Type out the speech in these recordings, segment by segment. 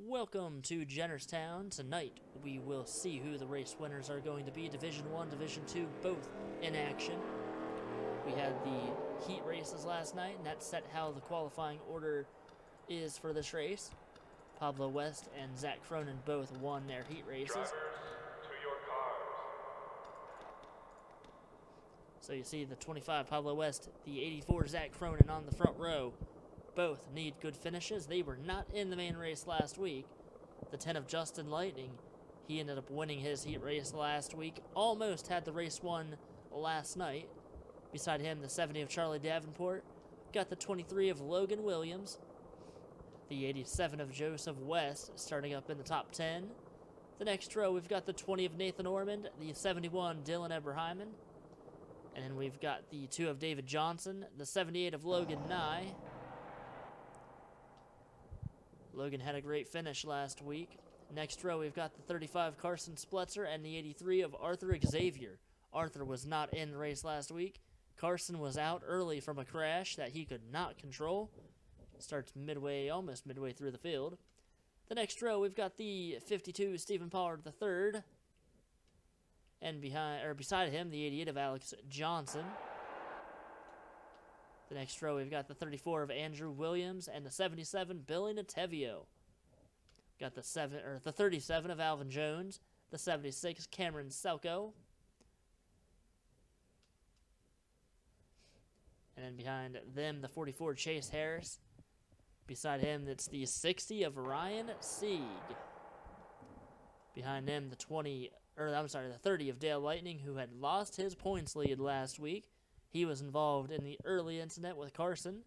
Welcome to Jennerstown. Tonight we will see who the race winners are going to be. Division 1, Division 2, both in action. We had the heat races last night, and that set how the qualifying order is for this race. Pablo West and Zach Cronin both won their heat races. Drivers, to your cars. So you see the 25 Pablo West, the 84 Zach Cronin on the front row. Both need good finishes. They were not in the main race last week. The 10 of Justin Lightning, he ended up winning his heat race last week. Almost had the race won last night. Beside him, the 70 of Charlie Davenport. Got the 23 of Logan Williams. The 87 of Joseph West starting up in the top 10. The next row, we've got the 20 of Nathan Ormond, the 71 Dylan Eberhyman. And then we've got the 2 of David Johnson, the 78 of Logan Nye. Logan had a great finish last week. Next row, we've got the 35 Carson Spletzer and the 83 of Arthur Xavier. Arthur was not in the race last week. Carson was out early from a crash that he could not control. Starts almost midway through the field. The next row, we've got the 52 Stephen Pollard III. And beside him, the 88 of Alex Johnson. The next row, we've got the 34 of Andrew Williams and the 77 Billy Natevio. Got the 37 of Alvin Jones, the 76 Cameron Selko. And then behind them, the 44 Chase Harris. Beside him, it's the 60 of Ryan Sieg. Behind him, the 30 of Dale Lightning, who had lost his points lead last week. He was involved in the early incident with Carson.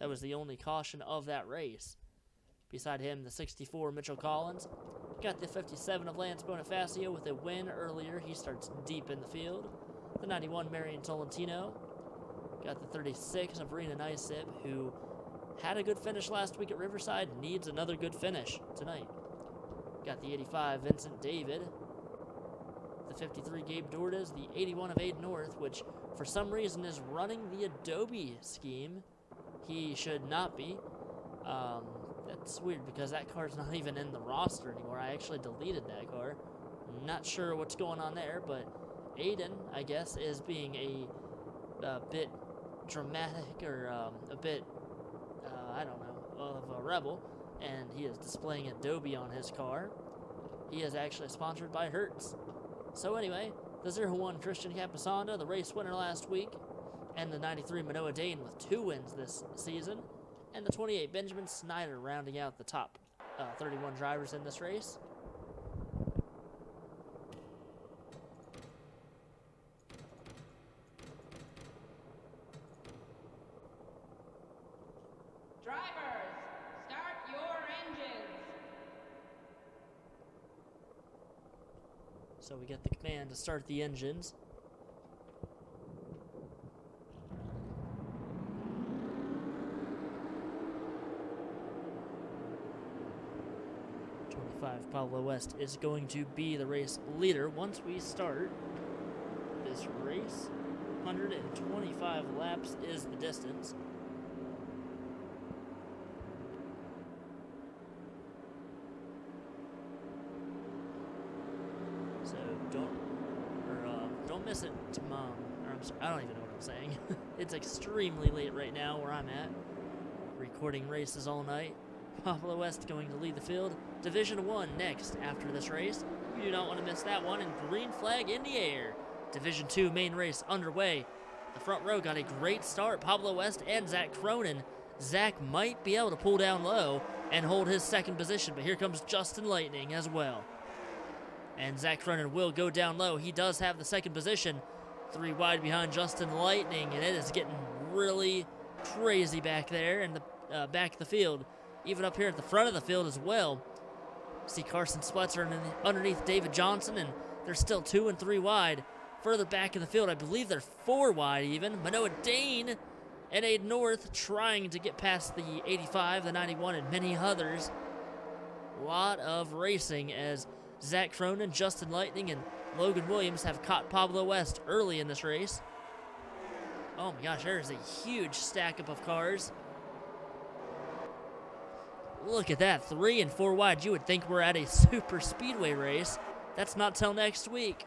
That was the only caution of that race. Beside him, the 64 Mitchell Collins. Got the 57 of Lance Bonifacio with a win earlier. He starts deep in the field. The 91 Marion Tolentino. Got the 36 of Rena Nysip, who had a good finish last week at Riverside. Needs another good finish tonight. Got the 85 Vincent David. The 53 Gabe Dordes. The 81 of Aiden North, which for some reason is running the Adobe scheme. He should not be. That's weird because that car's not even in the roster anymore. I actually deleted that car. Not sure what's going on there, but Aiden, I guess, is being a bit dramatic or a bit, I don't know, of a rebel, and he is displaying Adobe on his car. He is actually sponsored by Hertz. So anyway, the 01 Christian Capasanda, the race winner last week, and the 93 Manoa Dane with 2 wins this season, and the 28 Benjamin Snyder rounding out the top 31 drivers in this race. Drivers, start your engines. So we get the command to start the engines. Pablo West is going to be the race leader once we start this race. 125 laps is the distance. So don't miss it to Mom. Or I'm sorry, I don't even know what I'm saying. It's extremely late right now where I'm at. Recording races all night. Pablo West going to lead the field. Division 1 next after this race. You do not want to miss that one. And green flag in the air. Division 2 main race underway. The front row got a great start. Pablo West and Zach Cronin. Zach might be able to pull down low and hold his second position, but here comes Justin Lightning as well. And Zach Cronin will go down low. He does have the second position. 3 wide behind Justin Lightning, and it is getting really crazy back there in the back of the field. Even up here at the front of the field as well. See Carson Spletzer underneath David Johnson, and they're still 2 and 3 wide. Further back in the field, I believe they're 4 wide even. Manoa Dane and Aiden North trying to get past the 85, the 91, and many others. A lot of racing as Zach Cronin, Justin Lightning, and Logan Williams have caught Pablo West early in this race. Oh my gosh, there is a huge stack up of cars. Look at that, 3 and 4 wide. You would think we're at a super speedway race. That's not till next week.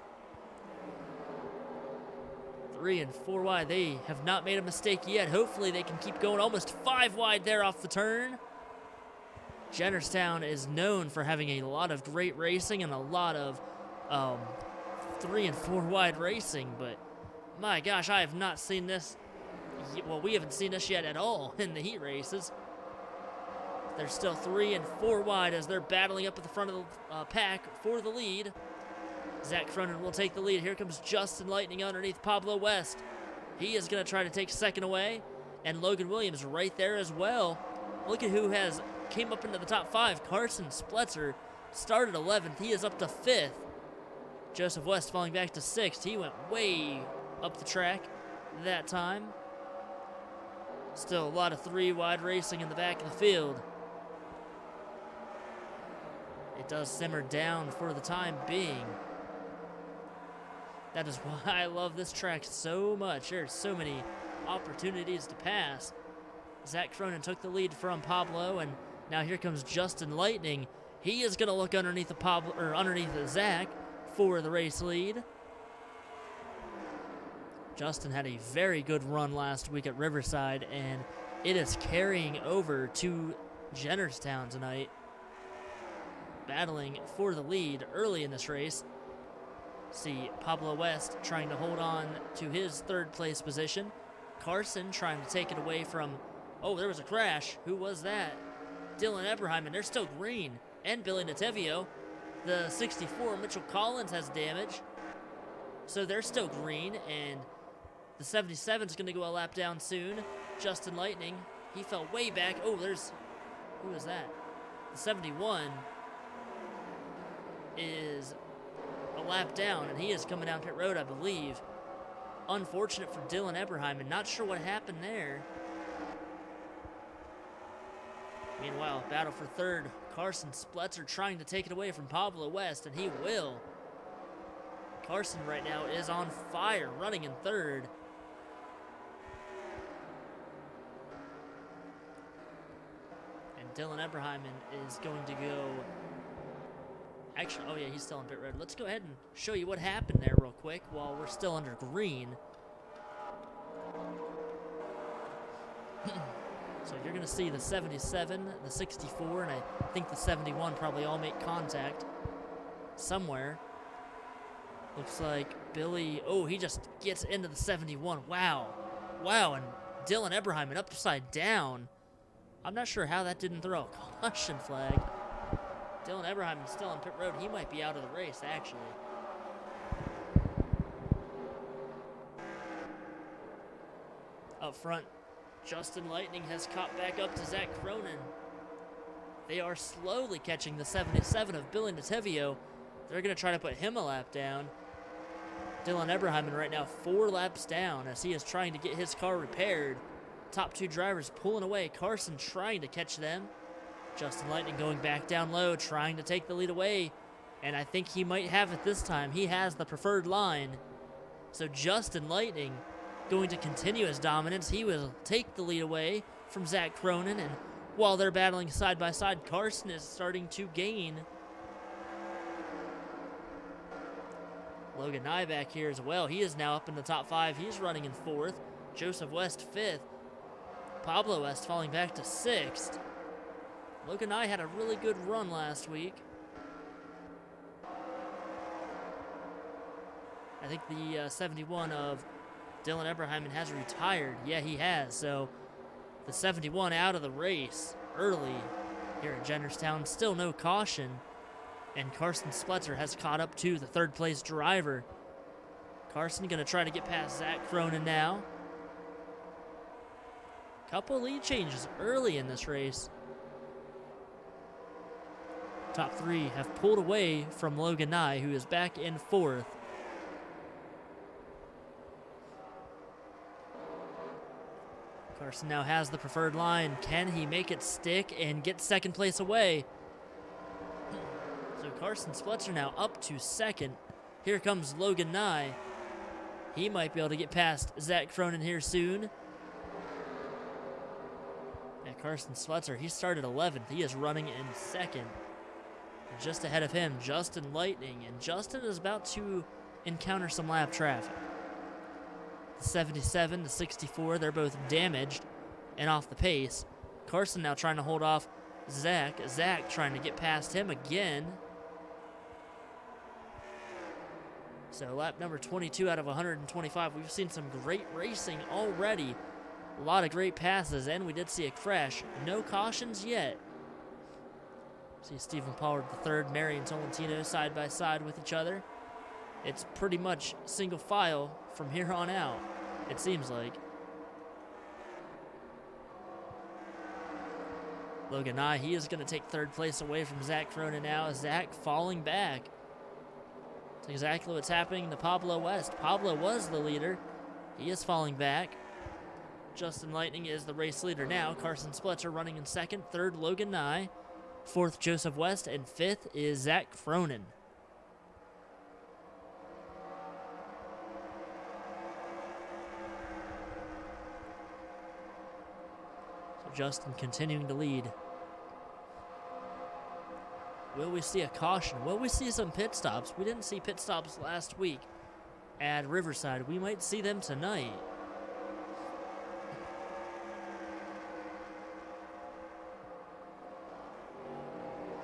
3 and 4 wide. They have not made a mistake yet. Hopefully they can keep going. Almost 5 wide there off the turn. Jennerstown is known for having a lot of great racing and a lot of 3 and 4 wide racing, but my gosh, I have not seen this. Well, we haven't seen this yet at all in the heat races. They're still 3 and 4 wide as they're battling up at the front of the pack for the lead. Zach Cronin will take the lead. Here comes Justin Lightning underneath Pablo West. He is going to try to take second away, and Logan Williams right there as well. Look at who came up into the top 5. Carson Spletzer started 11th. He is up to 5th. Joseph West falling back to 6th. He went way up the track that time. Still a lot of 3 wide racing in the back of the field. It does simmer down for the time being. That is why I love this track so much. There's so many opportunities to pass. Zach Cronin took the lead from Pablo, and now here comes Justin Lightning. He is going to look underneath the Zach for the race lead. Justin had a very good run last week at Riverside, and it is carrying over to Jennerstown tonight. Battling for the lead early in this race. See Pablo West trying to hold on to his 3rd place position. Carson trying to take it away from, oh, there was a crash. Who was that? Dylan Eberheim, and they're still green. And Billy Natevio. The 64, Mitchell Collins, has damage. So they're still green, and the 77 is going to go a lap down soon. Justin Lightning, he fell way back. Oh, who is that? The 71 is a lap down, and he is coming down pit road, I believe. Unfortunate for Dylan Eberheim, and not sure what happened there. Meanwhile, battle for 3rd. Carson Spletzer trying to take it away from Pablo West, and he will. Carson right now is on fire, running in 3rd. And Dylan Eberheim is going to go... Actually, oh yeah, he's still on pit road. Let's go ahead and show you what happened there real quick while we're still under green. So you're going to see the 77, the 64, and I think the 71 probably all make contact somewhere. Looks like Billy, oh, he just gets into the 71. Wow. Wow, and Dylan Eberheim and upside down. I'm not sure how that didn't throw a caution flag. Dylan Eberheim is still on pit road. He might be out of the race, actually. Up front, Justin Lightning has caught back up to Zach Cronin. They are slowly catching the 77 of Billy Natevio. They're going to try to put him a lap down. Dylan Eberheim right now 4 laps down as he is trying to get his car repaired. Top 2 drivers pulling away. Carson trying to catch them. Justin Lightning going back down low, trying to take the lead away. And I think he might have it this time. He has the preferred line. So Justin Lightning going to continue his dominance. He will take the lead away from Zach Cronin. And while they're battling side by side, Carson is starting to gain. Logan Nye back here as well. He is now up in the top 5. He's running in 4th. Joseph West 5th. Pablo West falling back to 6th. Logan Nye had a really good run last week. I think the 71 of Dylan Eberheim has retired. Yeah, he has. So the 71 out of the race early here at Jennerstown. Still no caution. And Carson Spletzer has caught up to the 3rd place driver. Carson going to try to get past Zach Cronin now. Couple lead changes early in this race. Top 3 have pulled away from Logan Nye, who is back in 4th. Carson now has the preferred line. Can he make it stick and get 2nd place away? So Carson Spletzer now up to 2nd. Here comes Logan Nye. He might be able to get past Zach Cronin here soon. Yeah, Carson Spletzer, he started 11th. He is running in second. And just ahead of him, Justin Lightning. And Justin is about to encounter some lap traffic. The 77, the 64, they're both damaged and off the pace. Carson now trying to hold off Zach. Zach trying to get past him again. So lap number 22 out of 125. We've seen some great racing already. A lot of great passes, and we did see a crash. No cautions yet. See Stephen Pollard III, Marion Tolentino side by side with each other. It's pretty much single file from here on out, it seems like. Logan Nye, he is going to take third place away from Zach Cronin now. Zach falling back. That's exactly what's happening to Pablo West. Pablo was the leader. He is falling back. Justin Lightning is the race leader now. Carson Spletzer running in second. Third, Logan Nye. Fourth, Joseph West. And fifth is Zach Cronin. So Justin continuing to lead. Will we see a caution? Will we see some pit stops? We didn't see pit stops last week at Riverside. We might see them tonight.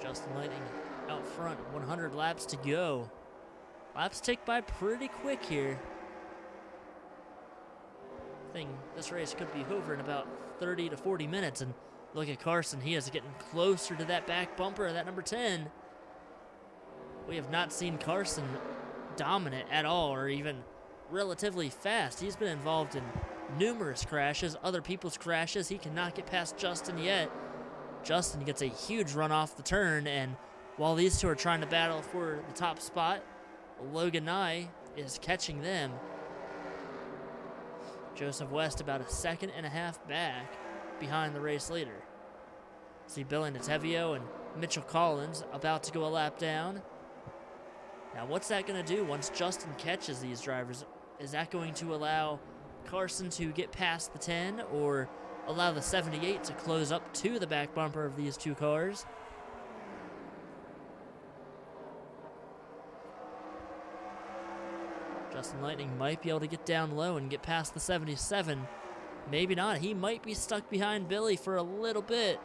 Justin Lightning out front, 100 laps to go. Laps tick by pretty quick here. I think this race could be over in about 30 to 40 minutes. And look at Carson. He is getting closer to that back bumper, that number 10. We have not seen Carson dominant at all, or even relatively fast. He's been involved in numerous crashes, other people's crashes. He cannot get past Justin yet. Justin gets a huge run off the turn, and while these two are trying to battle for the top spot, Logan Nye is catching them. Joseph West about a second and a half back behind the race leader. See Billy Natevio and Mitchell Collins about to go a lap down. Now what's that going to do once Justin catches these drivers? Is that going to allow Carson to get past the 10, or allow the 78 to close up to the back bumper of these two cars? Justin Lightning might be able to get down low and get past the 77. Maybe not. He might be stuck behind Billy for a little bit.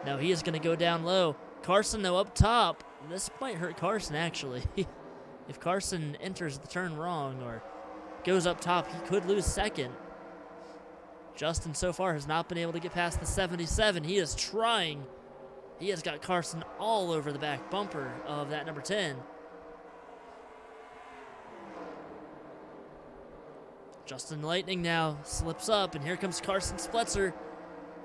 No, he is going to go down low. Carson, though, up top. This might hurt Carson, actually. If Carson enters the turn wrong or goes up top, he could lose second. Justin so far has not been able to get past the 77. He is trying. He has got Carson all over the back bumper of that number 10. Justin Lightning now slips up, and here comes Carson Spletzer.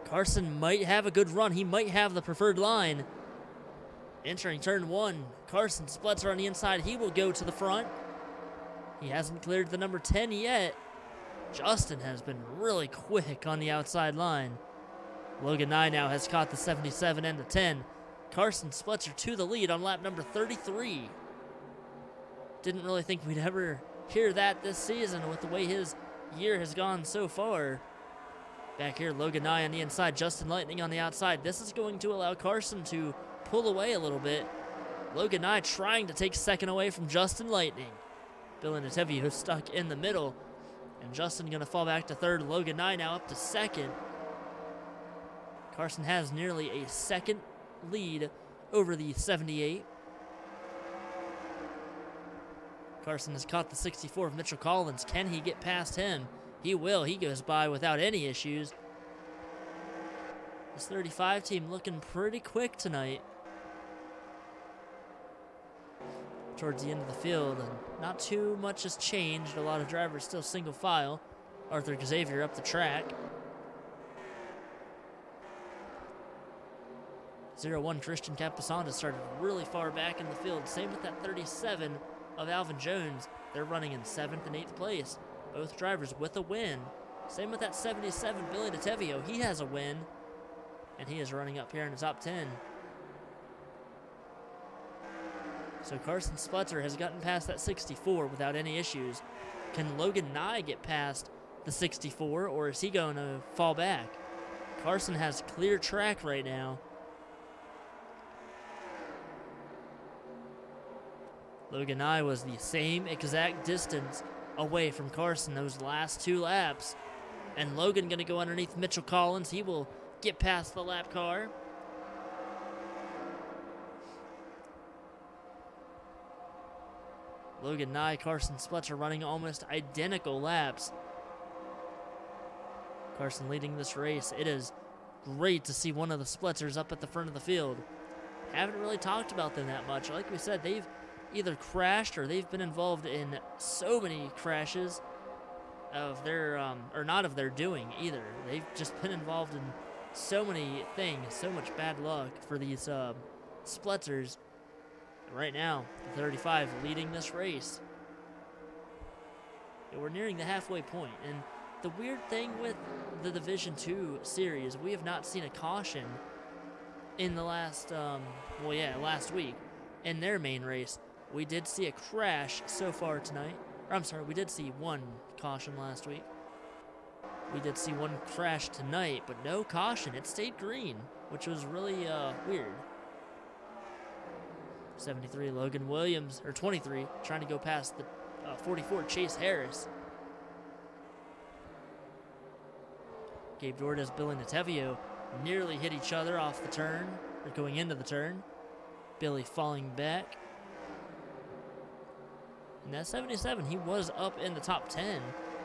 Carson might have a good run. He might have the preferred line. Entering turn 1, Carson Spletzer on the inside. He will go to the front. He hasn't cleared the number 10 yet. Justin has been really quick on the outside line. Logan Nye now has caught the 77 and the 10. Carson Spletzer to the lead on lap number 33. Didn't really think we'd ever hear that this season with the way his year has gone so far. Back here, Logan Nye on the inside, Justin Lightning on the outside. This is going to allow Carson to pull away a little bit. Logan Nye trying to take second away from Justin Lightning. Billy Natevio stuck in the middle, and Justin going to fall back to third. Logan Nye now up to second. Carson has nearly a second lead over the 78. Carson has caught the 64 of Mitchell Collins. Can he get past him? He will. He goes by without any issues. This 35 team looking pretty quick tonight. Towards the end of the field, and not too much has changed. A lot of drivers still single file. Arthur Xavier up the track. 01 Christian Capasanda started really far back in the field. Same with that 37 of Alvin Jones. They're running in 7th and 8th place. Both drivers with a win. Same with that 77 Billy Natevio. He has a win, and he is running up here in the top 10. So Carson Spletzer has gotten past that 64 without any issues. Can Logan Nye get past the 64, or is he going to fall back? Carson has clear track right now. Logan Nye was the same exact distance away from Carson those last 2 laps. And Logan going to go underneath Mitchell Collins. He will get past the lap car. Logan Nye, Carson Spletzer running almost identical laps. Carson leading this race. It is great to see one of the Splitzers up at the front of the field. Haven't really talked about them that much. Like we said, they've either crashed or they've been involved in so many crashes of their, or not of their doing either. They've just been involved in so many things, so much bad luck for these Splitzers. Right now, the 35 leading this race. Yeah, we're nearing the halfway point, and the weird thing with the Division II series, we have not seen a caution in the last, last week in their main race. We did see a crash so far tonight. Or, I'm sorry, we did see one caution last week. We did see one crash tonight, but no caution. It stayed green, which was really weird. 73, Logan Williams, or 23, trying to go past the 44, Chase Harris. Gabe Dordes, Billy Natevio nearly hit each other off the turn, or going into the turn. Billy falling back. And that 77, he was up in the top 10.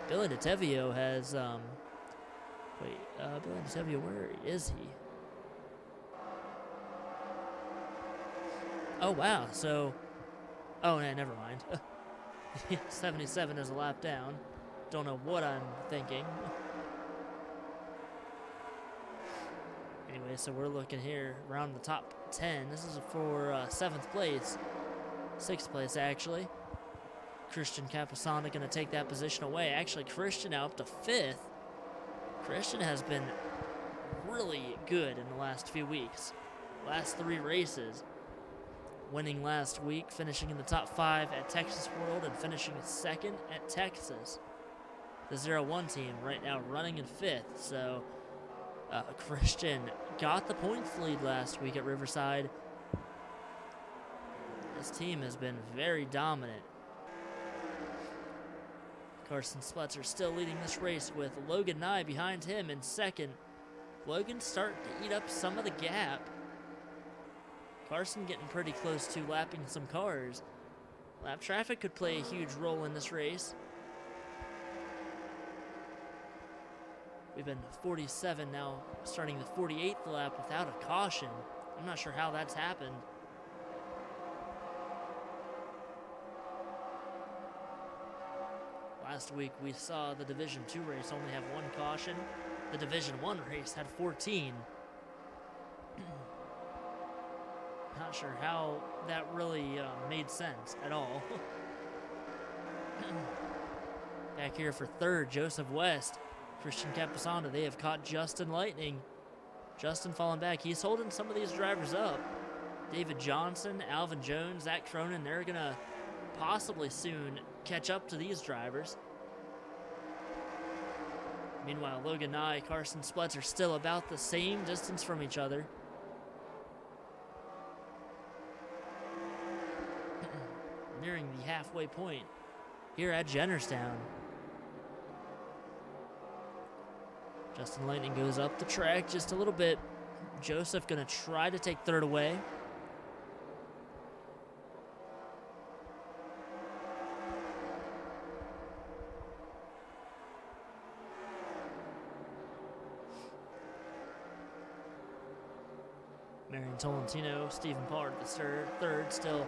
Billy Natevio has, Billy Natevio, where is he? Oh, wow, so, oh, no, never mind. 77 is a lap down. Don't know what I'm thinking. Anyway, so we're looking here around the top 10. This is for 7th place. 6th place, actually. Christian Capasana going to take that position away. Actually, Christian now up to 5th. Christian has been really good in the last few weeks. Last 3 races. Winning last week, finishing in the top 5 at Texas World, and finishing 2nd at Texas. The 01 team right now running in 5th. So Christian got the points lead last week at Riverside. This team has been very dominant. Carson Spletzer still leading this race with Logan Nye behind him in 2nd. Logan starting to eat up some of the gap. Carson getting pretty close to lapping some cars. Lap traffic could play a huge role in this race. We've been 47 now, starting the 48th lap without a caution. I'm not sure how that's happened. Last week we saw the Division II race only have 1 caution. The Division I race had 14. Not sure how that really made sense at all. Back here for 3rd, Joseph West, Christian Capasana. They have caught Justin Lightning. Justin falling back. He's holding some of these drivers up. David Johnson, Alvin Jones, Zach Cronin, they're going to possibly soon catch up to these drivers. Meanwhile, Logan Nye, Carson Spletzer still about the same distance from each other. Nearing the halfway point here at Jennerstown. Justin Lightning goes up the track just a little bit. Joseph going to try to take 3rd away. Marion Tolentino, Stephen Pollard the 3rd, still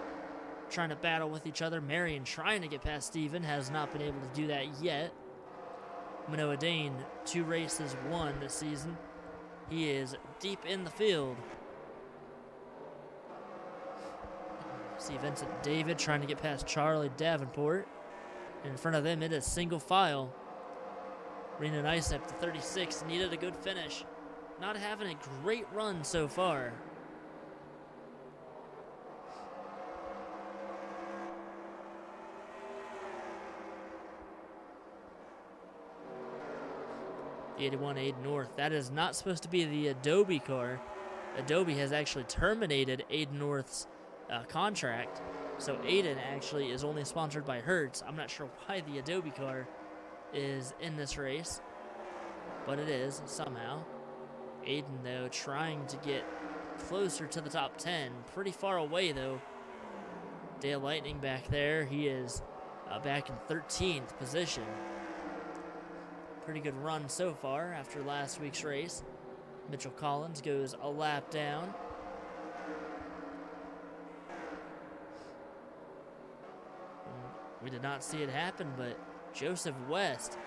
trying to battle with each other. Marion trying to get past Stephen, has not been able to do that yet. Manoa Dane, 2 races won this season. He is deep in the field. See Vincent David trying to get past Charlie Davenport. In front of them, it is single file. Rena Nicep, the 36, needed a good finish. Not having a great run so far. the 81 Aiden North. That is not supposed to be the Adobe car. Adobe has actually terminated Aiden North's contract, so Aiden actually is only sponsored by Hertz. I'm not sure why the Adobe car is in this race, but it is somehow. Aiden, though, trying to get closer to the top 10. Pretty far away, though. Dale Lightning back there. He is back in 13th position. Pretty good run so far after last week's race. Mitchell Collins goes a lap down. We did not see it happen, but Joseph West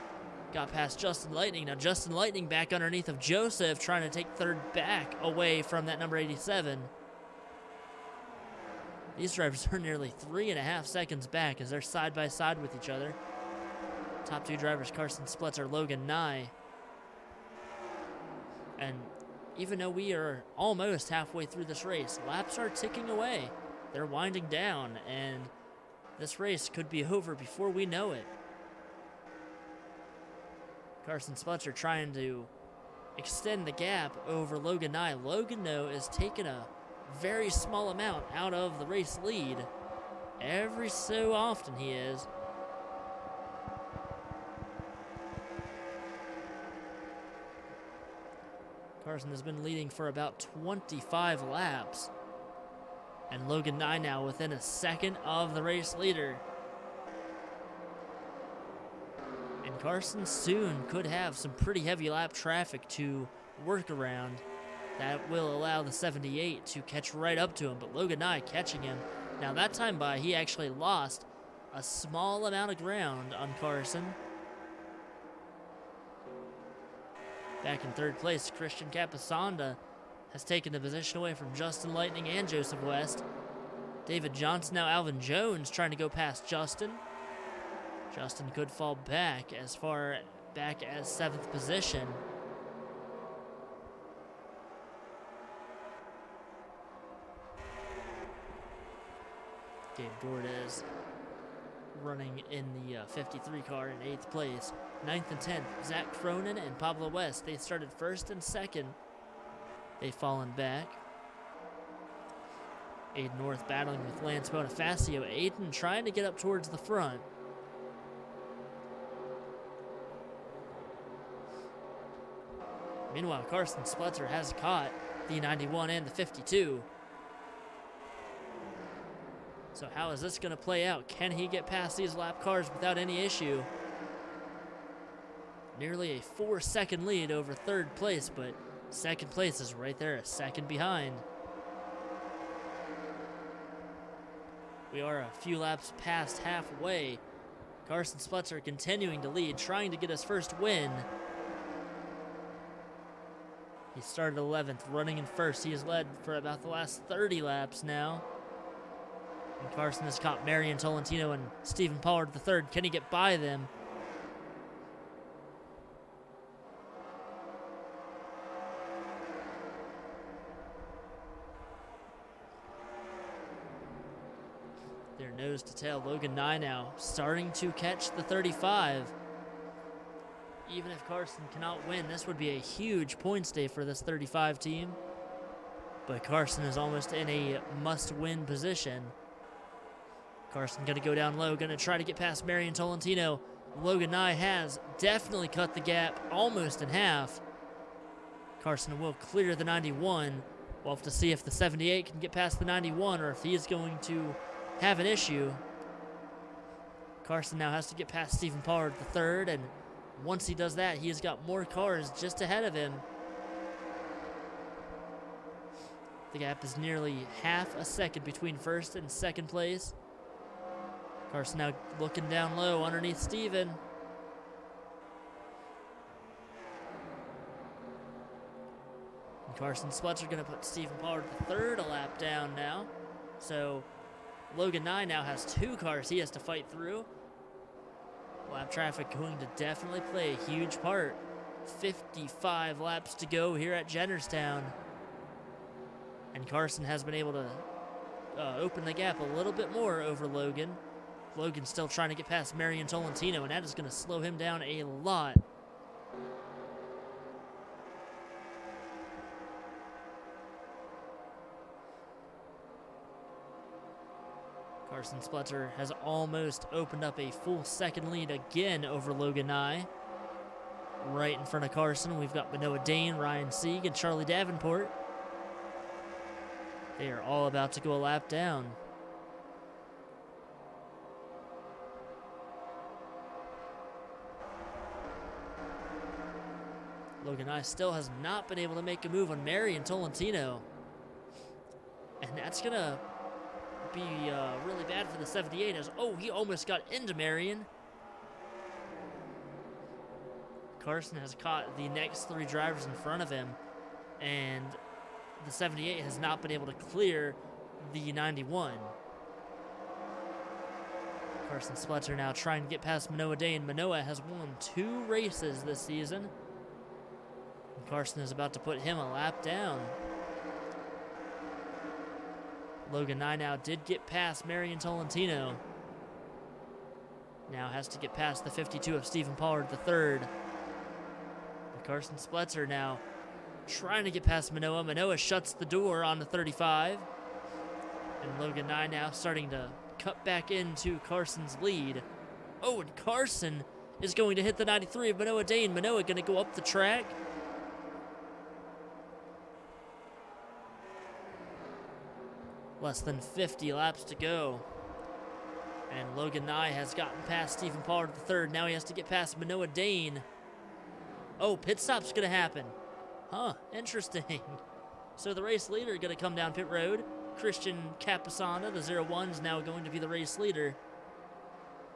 got past Justin Lightning. Now Justin Lightning back underneath of Joseph, trying to take third back away from that number 87. These drivers are nearly 3.5 seconds back as they're side by side with each other. Top two drivers, Carson Splitzer, Logan Nye. And even though we are almost halfway through this race, laps are ticking away. They're winding down, and this race could be over before we know it. Carson Splitzer trying to extend the gap over Logan Nye. Logan, though, is taking a very small amount out of the race lead. Every so often he is. Carson has been leading for about 25 laps. And Logan Nye now within a second of the race leader. And Carson soon could have some pretty heavy lap traffic to work around. That will allow the 78 to catch right up to him, but Logan Nye catching him. Now that time by, he actually lost a small amount of ground on Carson. Back in third place, Christian Capasanda has taken the position away from Justin Lightning and Joseph West. David Johnson, now Alvin Jones trying to go past Justin. Justin could fall back as far back as 7th position. Gabe Dordes running in the 53 car in 8th place. 9th and 10th, Zach Cronin and Pablo West. They started 1st and 2nd. They've fallen back. Aiden North battling with Lance Bonifacio. Aiden trying to get up towards the front. Meanwhile, Carson Splitzer has caught the 91 and the 52. So how is this going to play out? Can he get past these lap cars without any issue? Nearly a 4-second lead over 3rd place, but 2nd place is right there, a second behind. We are a few laps past halfway. Carson Splitzer continuing to lead, trying to get his first win. He started 11th, running in 1st. He has led for about the last 30 laps now. And Carson has caught Marion Tolentino and Stephen Pollard III. Can he get by them? Their nose to tail. Logan Nye now starting to catch the 35. Even if Carson cannot win, this would be a huge points day for this 35 team. But Carson is almost in a must-win position. Carson going to go down low, going to try to get past Marion Tolentino. Logan Nye has definitely cut the gap almost in half. Carson will clear the 91. We'll have to see if the 78 can get past the 91 or if he is going to have an issue. Carson now has to get past Stephen Pollard III, and once he does that, he has got more cars just ahead of him. The gap is nearly half a second between 1st and 2nd place. Carson now looking down low underneath Steven. And Carson Splitzer going to put Stephen Pollard III a lap down now. So Logan Nye now has 2 cars he has to fight through. Lap traffic going to definitely play a huge part. 55 laps to go here at Jennerstown. And Carson has been able to open the gap a little bit more over Logan. Logan's still trying to get past Marion Tolentino, and that is going to slow him down a lot. Carson Spletzer has almost opened up a full second lead again over Logan Nye. Right in front of Carson, we've got Manoah Dane, Ryan Sieg, and Charlie Davenport. They are all about to go a lap down. Logan Nye still has not been able to make a move on Marion Tolentino. And that's going to be really bad for the 78 as, oh, he almost got into Marion. Carson has caught the next three drivers in front of him, and the 78 has not been able to clear the 91. Carson Spletzer now trying to get past Manoah Dane. Manoah has won 2 races this season. And Carson is about to put him a lap down. Logan Nye now did get past Marion Tolentino. Now has to get past the 52 of Stephen Pollard III. Carson Spletzer now trying to get past Manoah. Manoah shuts the door on the 35. And Logan Nye now starting to cut back into Carson's lead. Oh, and Carson is going to hit the 93 of Manoah Dane. Manoah going to go up the track. Less than 50 laps to go. And Logan Nye has gotten past Stephen Pollard III. Now he has to get past Manoah Dane. Oh, pit stop's going to happen. Huh, interesting. So the race leader going to come down pit road. Christian Capasana, the 01, is now going to be the race leader.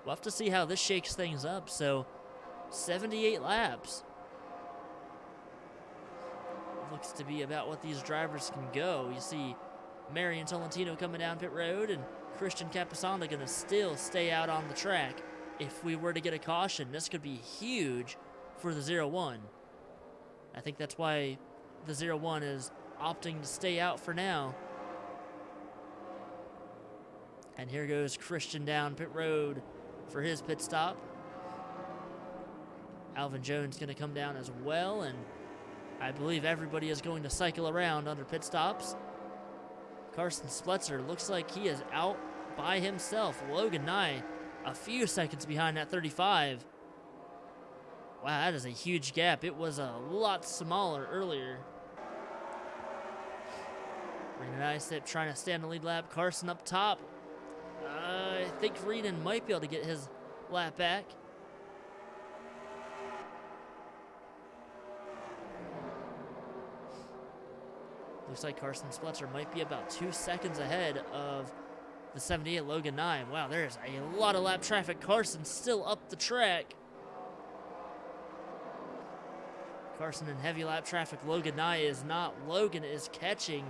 We'll have to see how this shakes things up. So 78 laps. Looks to be about what these drivers can go. You see Marion Tolentino coming down pit road, and Christian Capasana going to still stay out on the track. If we were to get a caution, this could be huge for the 01. I think that's why the 01 is opting to stay out for now. And here goes Christian down pit road for his pit stop. Alvin Jones going to come down as well, and I believe everybody is going to cycle around under pit stops. Carson Spletzer looks like he is out by himself. Logan Nye a few seconds behind that 35. Wow, that is a huge gap. It was a lot smaller earlier. Renan Isip trying to stay on the lead lap. Carson up top. I think Renan might be able to get his lap back. Looks like Carson Spletzer might be about 2 seconds ahead of the 78 Logan Nye. Wow, there's a lot of lap traffic. Carson still up the track. Carson in heavy lap traffic. Logan Nye is not. Logan is catching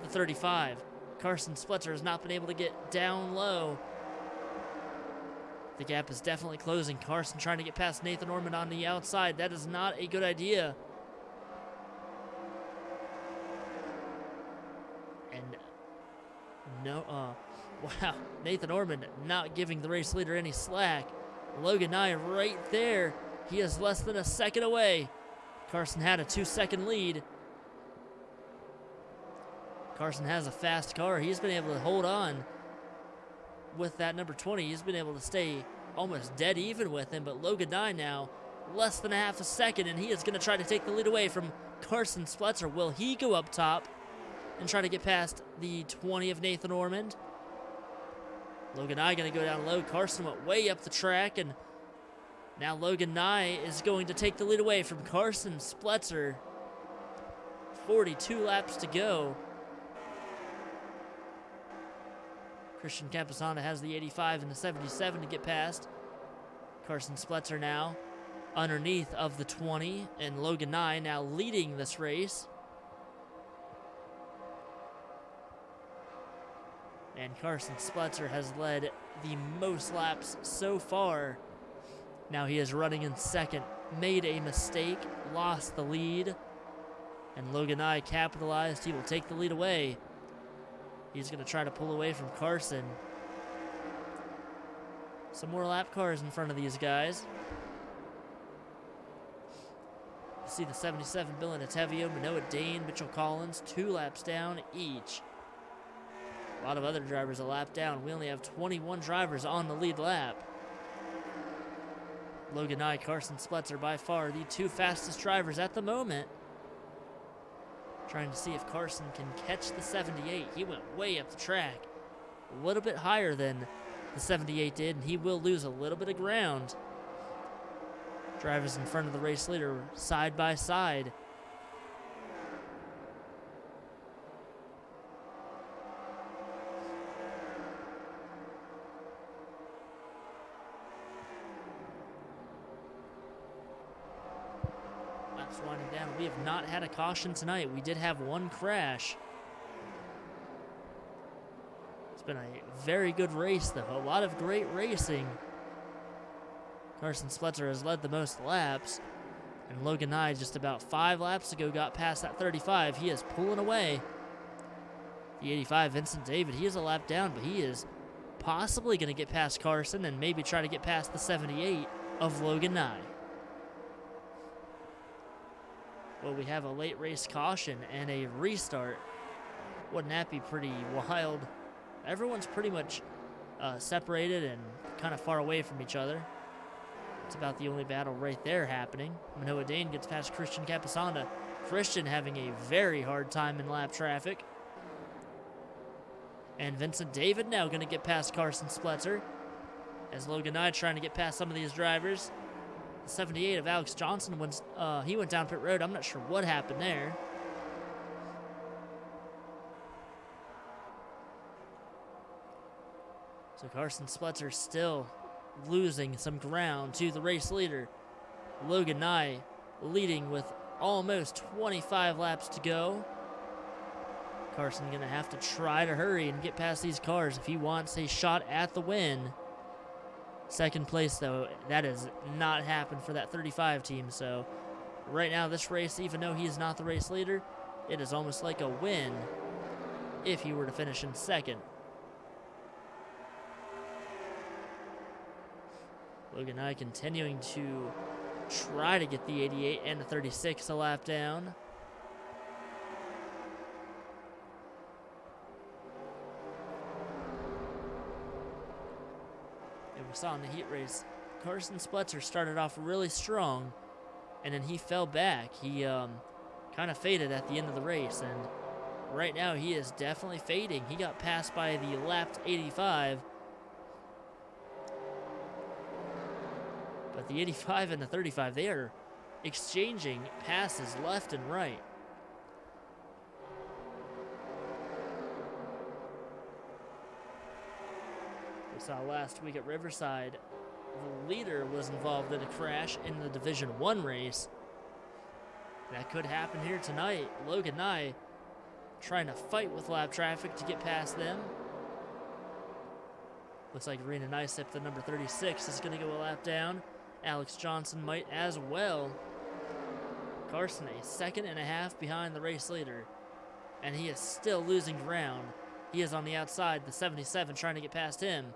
the 35. Carson Spletzer has not been able to get down low. The gap is definitely closing. Carson trying to get past Nathan Ormond on the outside. That is not a good idea. And no, wow, Nathan Ormond not giving the race leader any slack. Logan Nye right there. He is less than a second away. Carson had a 2-second lead. Carson has a fast car. He's been able to hold on with that number 20. He's been able to stay almost dead even with him, but Logan Nye now less than a half a second, and he is going to try to take the lead away from Carson Spletzer. Will he go up top and try to get past the 20 of Nathan Ormond? Logan Nye going to go down low. Carson went way up the track, and now Logan Nye is going to take the lead away from Carson Spletzer. 42 laps to go. Christian Capasana has the 85 and the 77 to get past. Carson Spletzer now underneath of the 20, and Logan Nye now leading this race. And Carson Spletzer has led the most laps so far. Now he is running in second, made a mistake, lost the lead, and Logan Nye capitalized. He will take the lead away. He's going to try to pull away from Carson. Some more lap cars in front of these guys. You see the 77 Bill Natevio, Manoah Dane, Mitchell Collins, 2 laps down each. A lot of other drivers a lap down. We only have 21 drivers on the lead lap. Logan Nye, Carson Spletzer, by far the two fastest drivers at the moment. Trying to see if Carson can catch the 78. He went way up the track. A little bit higher than the 78 did, and he will lose a little bit of ground. Drivers in front of the race leader side by side. Laps winding down. We have not had a caution tonight. We did have one crash. It's been a very good race, though. A lot of great racing. Carson Spletzer has led the most laps, and Logan Nye just about 5 laps ago got past that 35. He is pulling away. The 85, Vincent David, he is a lap down, but he is possibly going to get past Carson and maybe try to get past the 78 of Logan Nye. Well, we have a late race caution and a restart. Wouldn't that be pretty wild? Everyone's pretty much separated and kind of far away from each other. It's about the only battle right there happening. Manoa Dane gets past Christian Capasanda. Christian having a very hard time in lap traffic. And Vincent David now going to get past Carson Spletzer. As Logan Nye trying to get past some of these drivers. The 78 of Alex Johnson, he went down pit road. I'm not sure what happened there. So Carson Spletzer still losing some ground to the race leader. Logan Nye leading with almost 25 laps to go. Carson going to have to try to hurry and get past these cars if he wants a shot at the win. Second place, though, that has not happened for that 35 team. So right now, this race, even though he is not the race leader, it is almost like a win if he were to finish in second. Logan Nye continuing to try to get the 88 and the 36 a lap down. And we saw in the heat race, Carson Spletzer started off really strong, and then he fell back. He kind of faded at the end of the race, and right now he is definitely fading. He got passed by the lapped 85. But the 85 and the 35, they are exchanging passes left and right. We saw last week at Riverside, the leader was involved in a crash in the Division 1 race. That could happen here tonight. Logan Nye trying to fight with lap traffic to get past them. Looks like Rena Nysip, the number 36, is going to go a lap down. Alex Johnson might as well. Carson a second and a half behind the race leader, and he is still losing ground. He is on the outside, the 77 trying to get past him.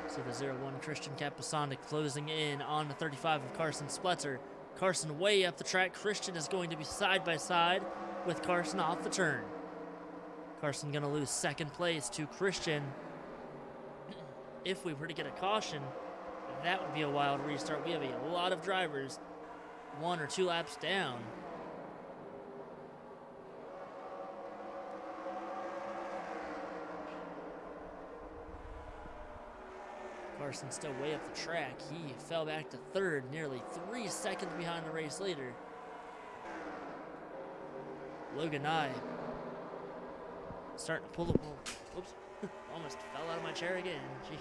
So the 01 Christian Capasanda closing in on the 35 of Carson Spletzer. Carson way up the track. Christian is going to be side by side with Carson off the turn. Carson going to lose second place to Christian. If we were to get a caution, that would be a wild restart. We have a lot of drivers 1 or 2 laps down. Carson still way up the track. He fell back to third, nearly 3 seconds behind the race leader. Logan Nye starting to pull the ball. Oops. Almost fell out of my chair again. Jeez.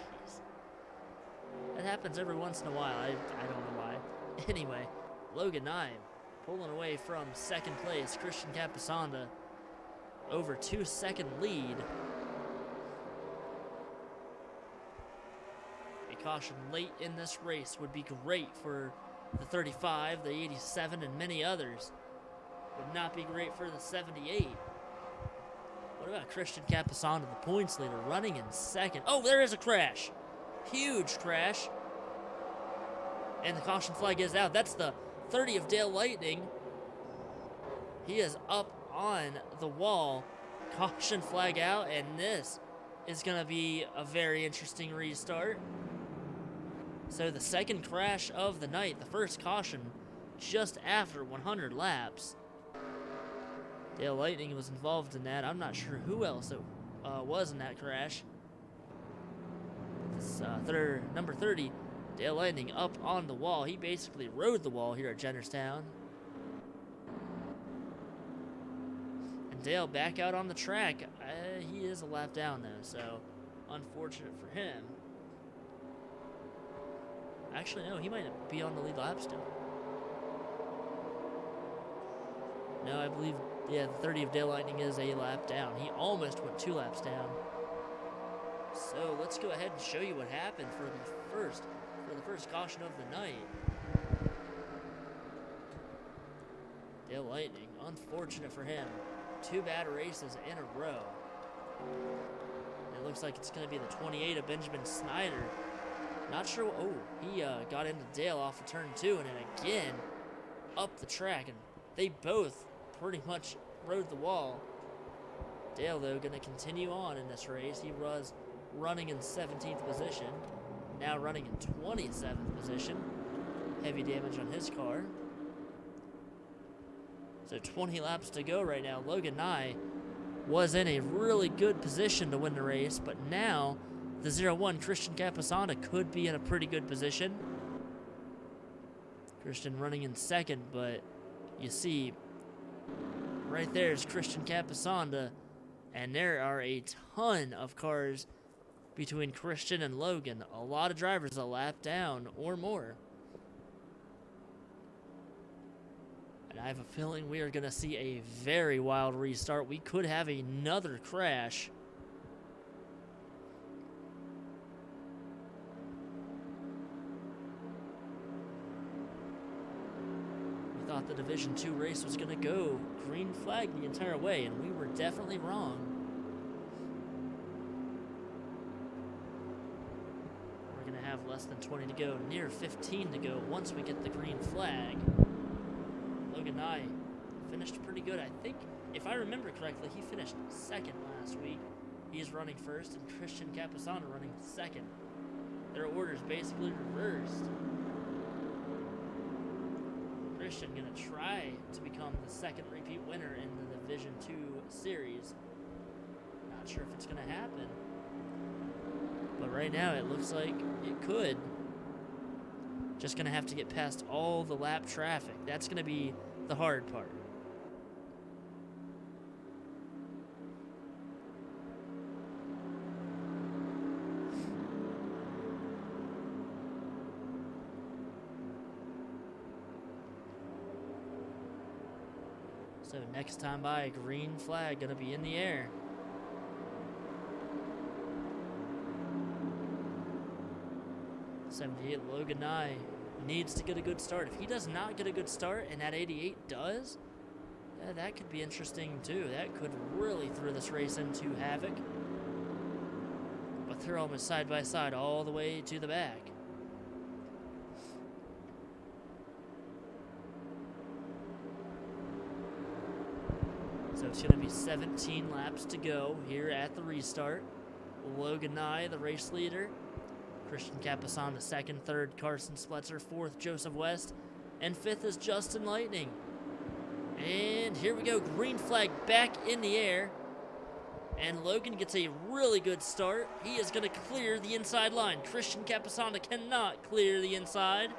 That happens every once in a while. I don't know why. Anyway, Logan Nye pulling away from second place. Christian Capasanda over 2-second lead. A caution late in this race would be great for the 35, the 87, and many others. Would not be great for the 78. What about Christian Capasanda, the points leader, running in second? Oh, there is a crash. Huge crash. And the caution flag is out. That's the 30 of Dale Lightning. He is up on the wall. Caution flag out, and this is going to be a very interesting restart. So the second crash of the night, the first caution just after 100 laps. Dale Lightning was involved in that. I'm not sure who else it was in that crash. This number 30, Dale Lightning up on the wall. He basically rode the wall here at Jennerstown. And Dale back out on the track. He is a lap down though, so unfortunate for him. Actually, no, he might be on the lead lap still. No, I believe, yeah, the 30 of Dale Lightning is a lap down. He almost went 2 laps down. So let's go ahead and show you what happened for the first caution of the night. Dale Lightning, unfortunate for him, 2 bad races in a row. It looks like it's going to be the 28 of Benjamin Snyder. Not sure. Oh, he got into Dale off of turn 2 and then again up the track, and they both pretty much rode the wall. Dale, though, going to continue on in this race. He was running in 17th position, now running in 27th position. Heavy damage on his car. So 20 laps to go right now. Logan Nye was in a really good position to win the race, but now the 0-1 Christian Capasana could be in a pretty good position. Christian running in second, but you see right there is Christian Capasanda, and there are a ton of cars between Christian and Logan. A lot of drivers a lap down or more. And I have a feeling we are going to see a very wild restart. We could have another crash. We thought the Division 2 race was going to go green flag the entire way, and we were definitely wrong. We're going to have less than 20 to go, near 15 to go once we get the green flag. Logan Nye finished pretty good. I think, if I remember correctly, he finished second last week. He's running first, and Christian Capasana running second. Their order's basically reversed. Christian going to try to become the second repeat winner in the Division 2 series. Not sure if it's going to happen. But right now it looks like it could. Just going to have to get past all the lap traffic. That's going to be the hard part. So next time by, a green flag going to be in the air. '78 Logan Nye needs to get a good start. If he does not get a good start and that 88 does, that could be interesting too. That could really throw this race into havoc. But they're almost side by side all the way to the back. So it's going to be 17 laps to go here at the restart. Logan Nye, the race leader. Christian Capasana, second, third, Carson Spletzer, fourth, Joseph West, and fifth is Justin Lightning. And here we go, green flag back in the air. And Logan gets a really good start. He is going to clear the inside line. Christian Capasana cannot clear the inside.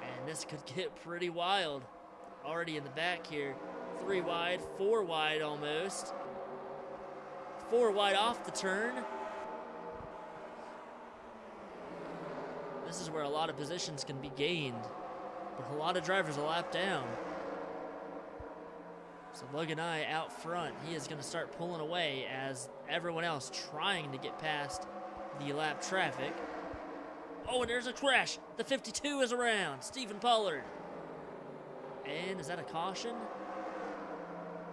And this could get pretty wild. Already in the back here. 3 wide, 4 wide almost. 4 wide off the turn. This is where a lot of positions can be gained, but a lot of drivers a lap down. So Logan Nye out front. He is going to start pulling away as everyone else trying to get past the lap traffic. Oh, and there's a crash. The 52 is around. Stephen Pollard. And is that a caution?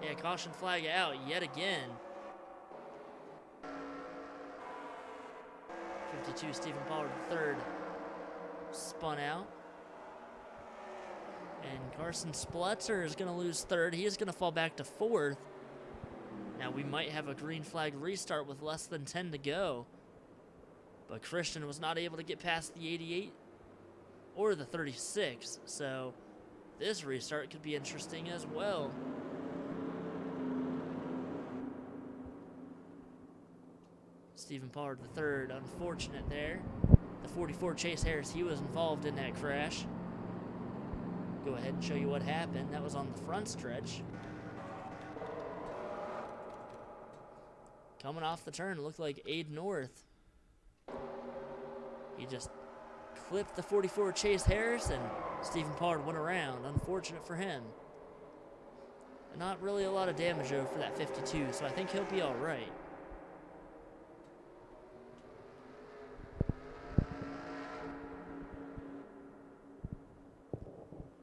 Yeah, caution flag out yet again. 52, Stephen Pollard, third, spun out. And Carson Spletzer is going to lose third. He is going to fall back to fourth. Now we might have a green flag restart with less than 10 to go. But Christian was not able to get past the 88 or the 36. So this restart could be interesting as well. Stephen Pollard III, unfortunate there. The 44 Chase Harris, he was involved in that crash. Go ahead and show you what happened. That was on the front stretch. Coming off the turn, it looked like Aid North. He just clipped the 44 Chase Harris, and Stephen Pollard went around. Unfortunate for him. And not really a lot of damage though for that 52, so I think he'll be all right.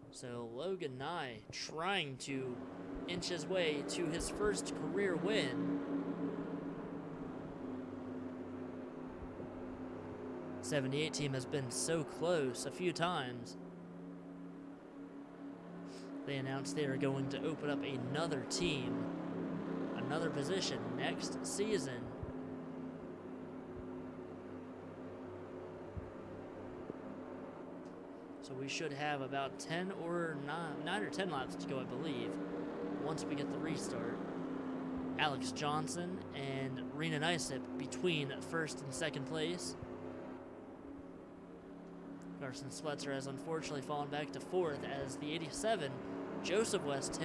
So Logan Nye trying to inch his way to his first career win. 78 team has been so close a few times. They announced they are going to open up another team, another position next season. So we should have about 9 or 10 laps to go, I believe, once we get the restart. Alex Johnson and Rena Nysip between first and second place. Carson Spletzer has unfortunately fallen back to fourth as the 87, Joseph West,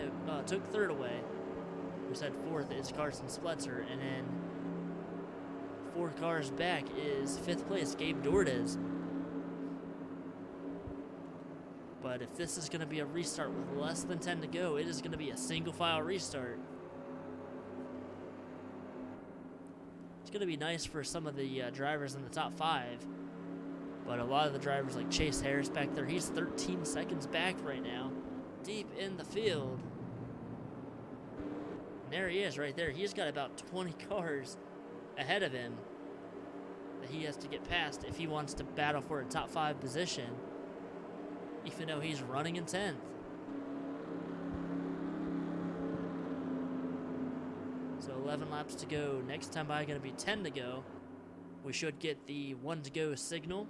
took third away. We said fourth is Carson Spletzer, and then 4 cars back is fifth place, Gabe Dordes. But if this is going to be a restart with less than 10 to go, it is going to be a single file restart. It's going to be nice for some of the drivers in the top 5. But a lot of the drivers like Chase Harris back there, he's 13 seconds back right now, deep in the field. And there he is right there. He's got about 20 cars ahead of him that he has to get past if he wants to battle for a top 5 position, even though he's running in 10th. So 11 laps to go. Next time by going to be 10 to go. We should get the 1 to go signal.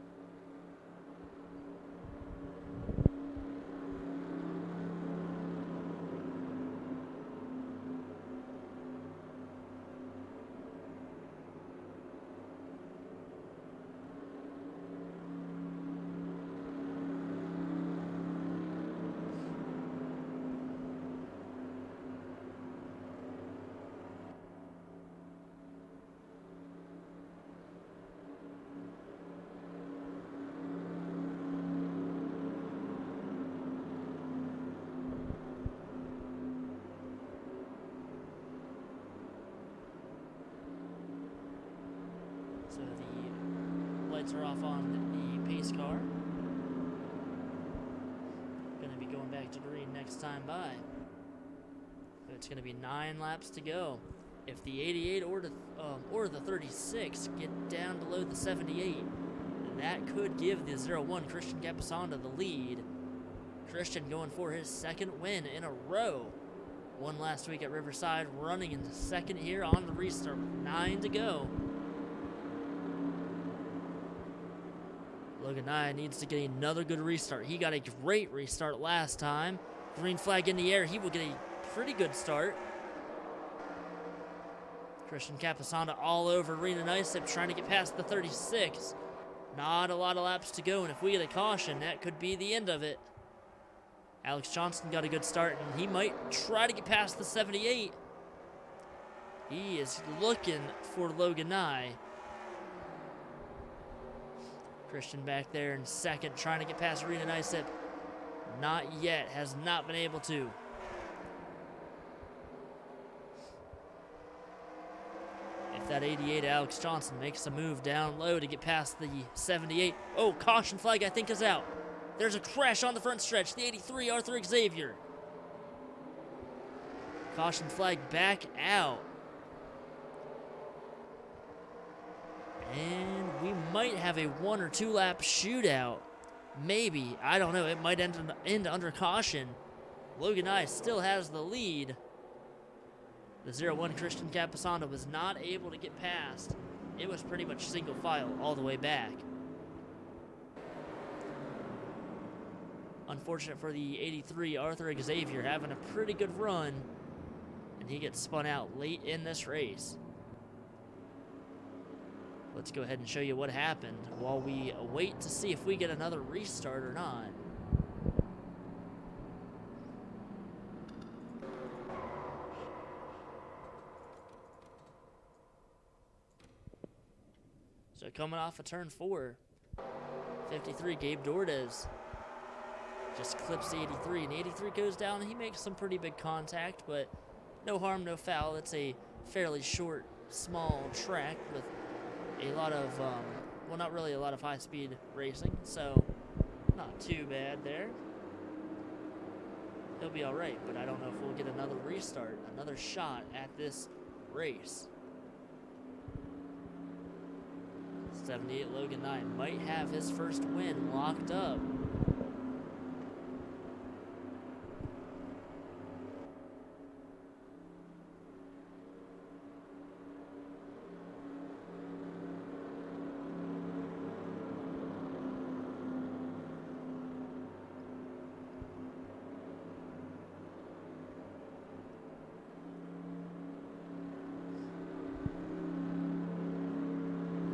So the lights are off on the pace car. Going to be going back to green next time by. So it's going to be 9 laps to go. If the 88 or the 36 get down below the 78, that could give the 0-1 Christian Capasanda the lead. Christian going for his 2nd win in a row. Won last week at Riverside, running into 2nd here on the restart with 9 to go. Logan Nye needs to get another good restart. He got a great restart last time. Green flag in the air. He will get a pretty good start. Christian Capasanda all over Rena Nysip trying to get past the 36. Not a lot of laps to go, and if we get a caution, that could be the end of it. Alex Johnson got a good start, and he might try to get past the 78. He is looking for Logan Nye. Christian back there in 2nd, trying to get past Rena Nysip. Not yet, has not been able to. If that 88 Alex Johnson makes a move down low to get past the 78. Oh, caution flag I think is out. There's a crash on the front stretch. The 83 Arthur Xavier. Caution flag back out. And we might have a 1 or 2 lap shootout. maybe, I don't know, it might end under caution. Logan Nye still has the lead. The 0-1 Christian Capasano was not able to get past. It was pretty much single file all the way back. Unfortunate for the 83 Arthur Xavier, having a pretty good run, and he gets spun out late in this race. Let's go ahead and show you what happened while we wait to see if we get another restart or not. So coming off of turn 4, 53 Gabe Dordes just clips the 83, and the 83 goes down, and he makes some pretty big contact, but no harm, no foul. It's a fairly short, small track with a lot of, well, not really a lot of high-speed racing, so not too bad there. He'll be all right, but I don't know if we'll get another restart, another shot at this race. 78 Logan Nye might have his first win locked up.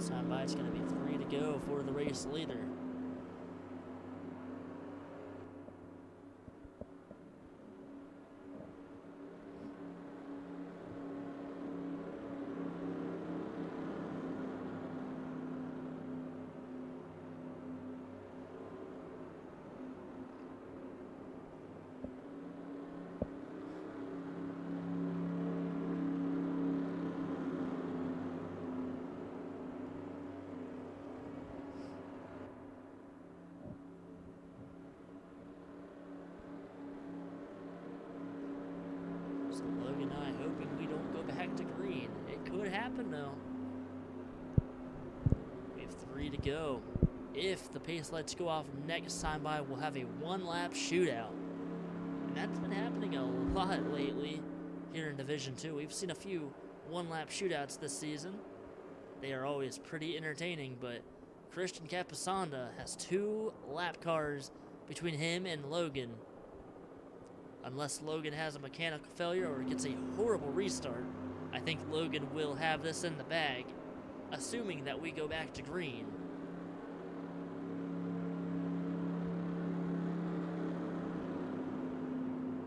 Time by, it's going to be 3 to go for the race leader. So Logan and I hoping we don't go back to green. It could happen though. We have 3 to go. If the pace lights go off next time by, we'll have a 1-lap shootout. And that's been happening a lot lately here in Division 2. We've seen a few 1-lap shootouts this season. They are always pretty entertaining, but Christian Capasanda has 2 lap cars between him and Logan. Unless Logan has a mechanical failure or gets a horrible restart, I think Logan will have this in the bag, assuming that we go back to green.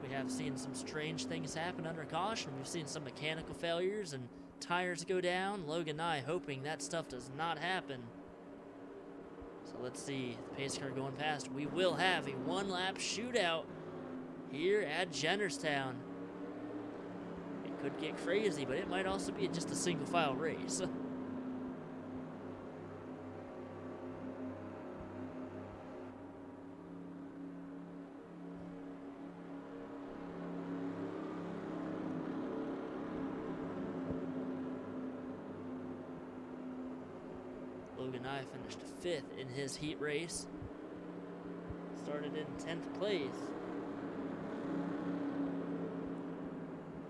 We have seen some strange things happen under caution. We've seen some mechanical failures and tires go down. Logan and I hoping that stuff does not happen. So let's see, the pace car going past. We will have a 1-lap shootout here at Jennerstown. It could get crazy, but it might also be just a single file race. Logan and I finished 5th in his heat race. Started in 10th place.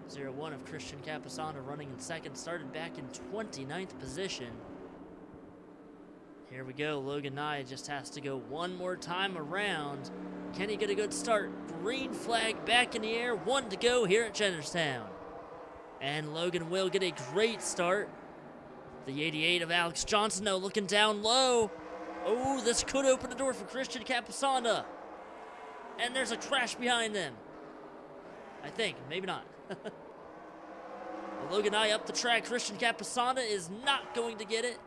0-1 of Christian Capasanda running in 2nd, started back in 29th position. Here we go, Logan Nye just has to go one more time around. Can he get a good start? Green flag back in the air, 1 to go here at Jennerstown. And Logan will get a great start. The 88 of Alex Johnson, though, looking down low. Oh, this could open the door for Christian Capasanda. And there's a crash behind them. I think, maybe not. Logan Nye up the track. Christian Capasanda is not going to get it.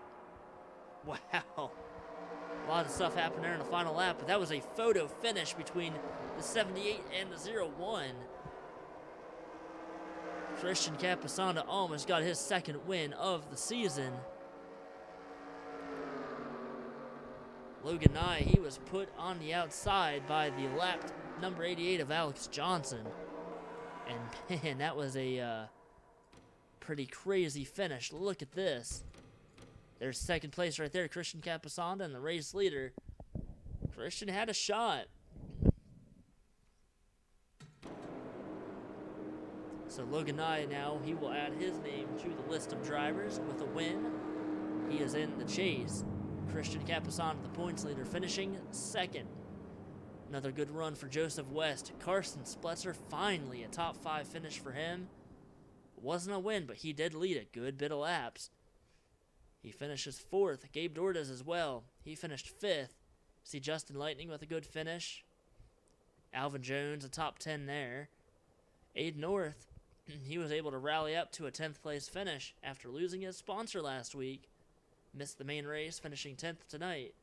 Wow. A lot of stuff happened there in the final lap, but that was a photo finish between the 78 and the 0-1. Christian Capasanda almost got his 2nd win of the season. Logan Nye, he was put on the outside by the lap number 88 of Alex Johnson. And man, that was a pretty crazy finish. Look at this. There's 2nd place right there, Christian Capasanda, and the race leader, Christian had a shot. So Logan Nye now, he will add his name to the list of drivers with a win. He is in the chase. Christian Capasano, the points leader, finishing second. Another good run for Joseph West. Carson Spletzer, finally a top 5 finish for him. It wasn't a win, but he did lead a good bit of laps. He finishes 4th. Gabe Dordes as well. He finished 5th. See Justin Lightning with a good finish. Alvin Jones, a top 10 there. Aid North, he was able to rally up to a 10th place finish after losing his sponsor last week. Missed the main race, finishing 10th tonight.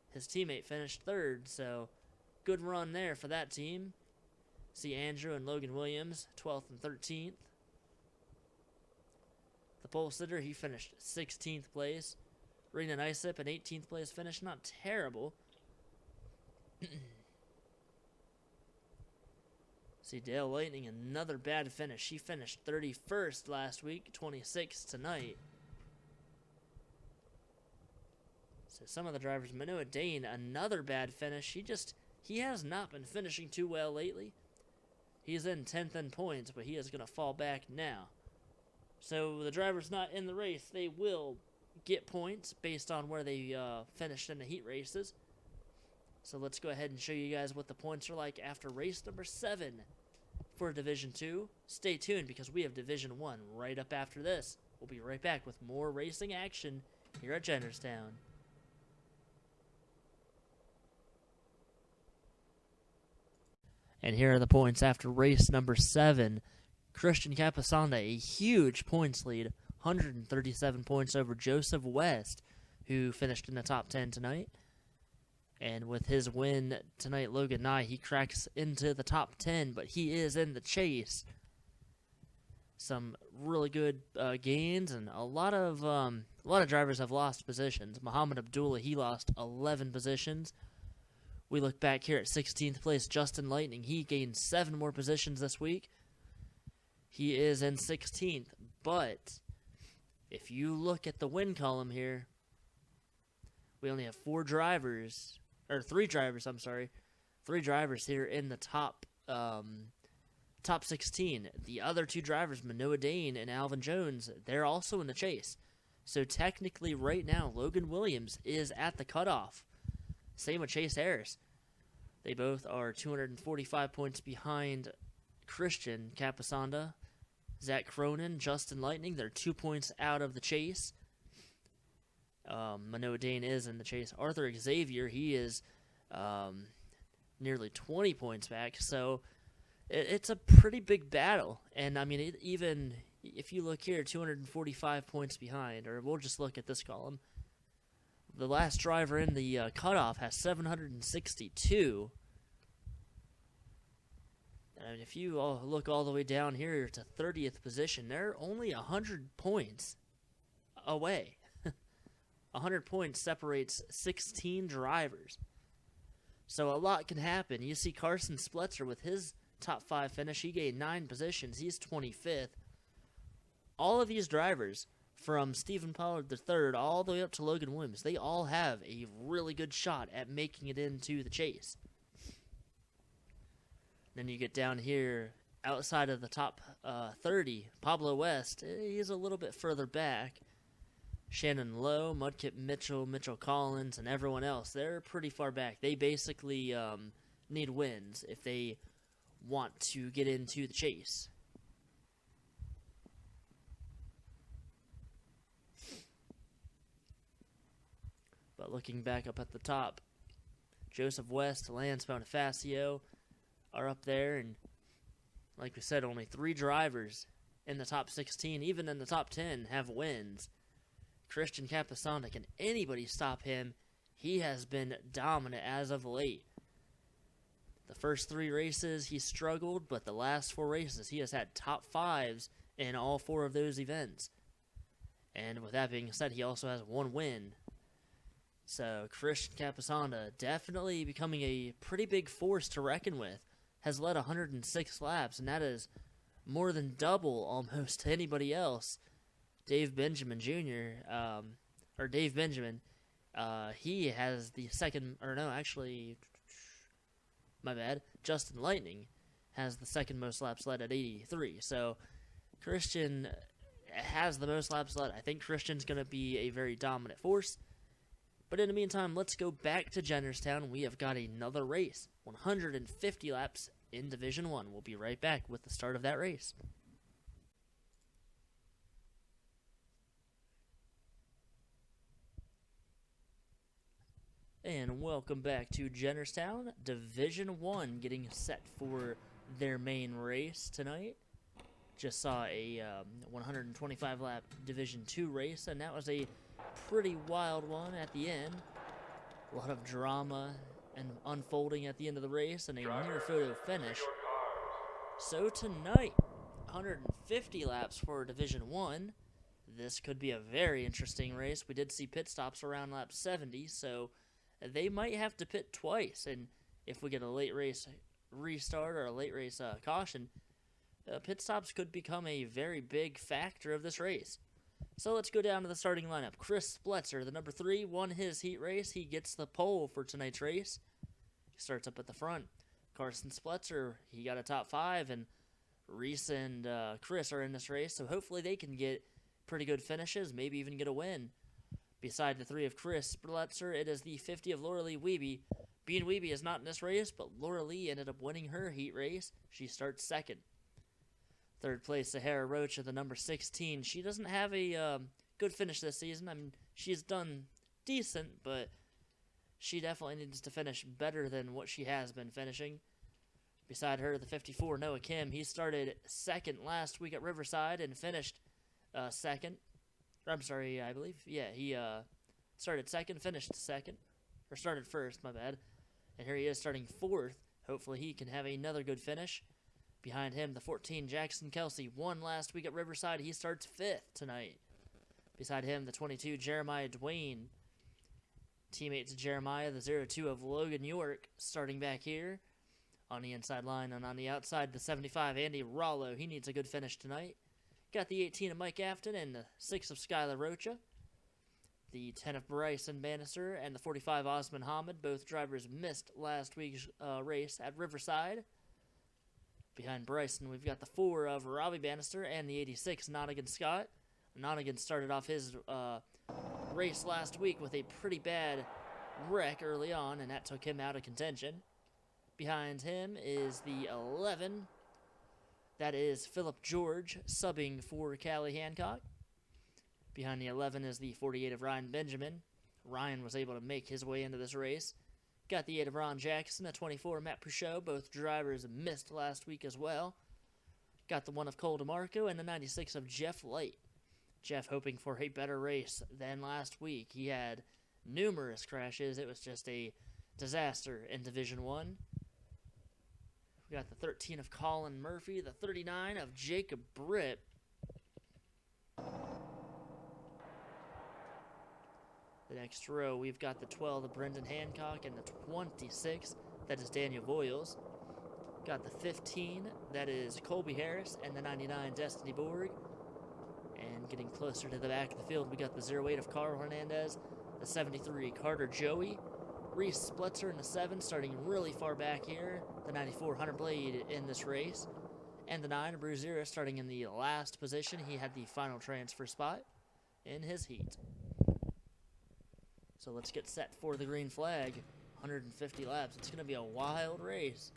His teammate finished 3rd, so good run there for that team. See Andrew and Logan Williams, 12th and 13th. The pole sitter, he finished 16th place. Renan Isip, an 18th place finish, not terrible. See Dale Lightning, another bad finish. He finished 31st last week, 26th tonight. So some of the drivers, Manoa Dane, another bad finish. He has not been finishing too well lately. He's in 10th in points, but he is going to fall back now. So the drivers not in the race, they will get points based on where they finished in the heat races. So let's go ahead and show you guys what the points are like after race number 7 for Division 2. Stay tuned because we have Division 1 right up after this. We'll be right back with more racing action here at Jennerstown. And here are the points after race number 7. Christian Capasanda, a huge points lead, 137 points over Joseph West, who finished in the top 10 tonight. And with his win tonight, Logan Nye, he cracks into the top 10, but he is in the chase. Some really good gains, and a lot of drivers have lost positions. Muhammad Abdullah, he lost 11 positions. We look back here at 16th place, Justin Lightning. He gained 7 more positions this week. He is in 16th, but if you look at the win column here, we only have 3 drivers here in the top 16. The other 2 drivers, Manoa Dane and Alvin Jones, they're also in the chase. So technically right now, Logan Williams is at the cutoff. Same with Chase Harris. They both are 245 points behind Christian Capasanda. Zach Cronin, Justin Lightning, they're 2 points out of the chase. Manoa Dane is in the chase. Arthur Xavier, he is nearly 20 points back. So it's a pretty big battle. And, I mean, even if you look here, 245 points behind, or we'll just look at this column. The last driver in the cutoff has 762. And if you look all the way down here to 30th position, they're only 100 points away. 100 points separates 16 drivers. So a lot can happen. You see Carson Spletzer with his top 5 finish. He gained 9 positions. He's 25th. All of these drivers, from Stephen Pollard III all the way up to Logan Williams, they all have a really good shot at making it into the chase. Then you get down here, outside of the top 30, Pablo West, he's a little bit further back. Shannon Lowe, Mudkip Mitchell, Mitchell Collins, and everyone else, they're pretty far back. They basically need wins if they want to get into the chase. But looking back up at the top, Joseph West, Lance Bonifacio are up there, and like we said, only 3 drivers in the top 16, even in the top 10, have wins. Christian Capasanda, can anybody stop him? He has been dominant as of late. The first 3 races, he struggled, but the last 4 races, he has had top 5s in all 4 of those events. And with that being said, he also has 1 win. So Christian Capasanda definitely becoming a pretty big force to reckon with. Has led 106 laps, and that is more than double almost to anybody else. Dave Benjamin Jr., He has the second, or no, actually, my bad. Justin Lightning has the second most laps led at 83. So Christian has the most laps led. I think Christian's going to be a very dominant force. But in the meantime, let's go back to Jennerstown. We have got another race, 150 laps in Division 1. We'll be right back with the start of that race. And welcome back to Jennerstown, Division 1, getting set for their main race tonight. Just saw a 125-lap Division 2 race, and that was a pretty wild one at the end. A lot of drama and unfolding at the end of the race, and a near photo finish. So tonight, 150 laps for Division 1. This could be a very interesting race. We did see pit stops around lap 70, so they might have to pit twice, and if we get a late race restart or a late race caution, pit stops could become a very big factor of this race. So let's go down to the starting lineup. Chris Spletzer, the number 3, won his heat race. He gets the pole for tonight's race. He starts up at the front. Carson Spletzer, he got a top 5, and Reese and Chris are in this race, so hopefully they can get pretty good finishes, maybe even get a win. Beside the 3 of Chris Spletzer, it is the 50 of Laura Lee Wiebe. Bean Wiebe is not in this race, but Laura Lee ended up winning her heat race. She starts second. Third place, Sahara Rocha, the number 16. She doesn't have a good finish this season. I mean, she's done decent, but she definitely needs to finish better than what she has been finishing. Beside her, the 54, Noah Kim. He started second last week at Riverside and finished second. I'm sorry, I believe. Yeah, he started second, finished second. Or started first, my bad. And here he is starting fourth. Hopefully he can have another good finish. Behind him, the 14, Jackson Kelsey, won last week at Riverside. He starts fifth tonight. Beside him, the 22, Jeremiah Dwayne. Teammate to Jeremiah, the 02 of Logan York, starting back here on the inside line. And on the outside, the 75, Andy Rollo. He needs a good finish tonight. Got the 18 of Mike Afton and the 6 of Skylar Rocha. The 10 of Bryson Bannister and the 45 Osman Hamid. Both drivers missed last week's race at Riverside. Behind Bryson, we've got the 4 of Robbie Bannister and the 86 Nottingham Scott. Nottingham started off his race last week with a pretty bad wreck early on, and that took him out of contention. Behind him is the 11. That is Philip George, subbing for Callie Hancock. Behind the 11 is the 48 of Ryan Benjamin. Ryan was able to make his way into this race. Got the 8 of Ron Jackson, a 24 Matt Pouchot. Both drivers missed last week as well. Got the 1 of Cole DeMarco and the 96 of Jeff Light. Jeff hoping for a better race than last week. He had numerous crashes. It was just a disaster in Division 1. We got the 13 of Colin Murphy, the 39 of Jacob Britt. The next row, we've got the 12 of Brendan Hancock and the 26, that is Daniel Boyles. Got the 15, that is Colby Harris, and the 99, Destiny Borg. And getting closer to the back of the field, we got the 08 of Carl Hernandez, the 73, Carter Joey. Reese Spletzer in the 7, starting really far back here. The 94, Hunter Blade in this race. And the 9, Bruiser, starting in the last position. He had the final transfer spot in his heat. So let's get set for the green flag. 150 laps. It's going to be a wild race.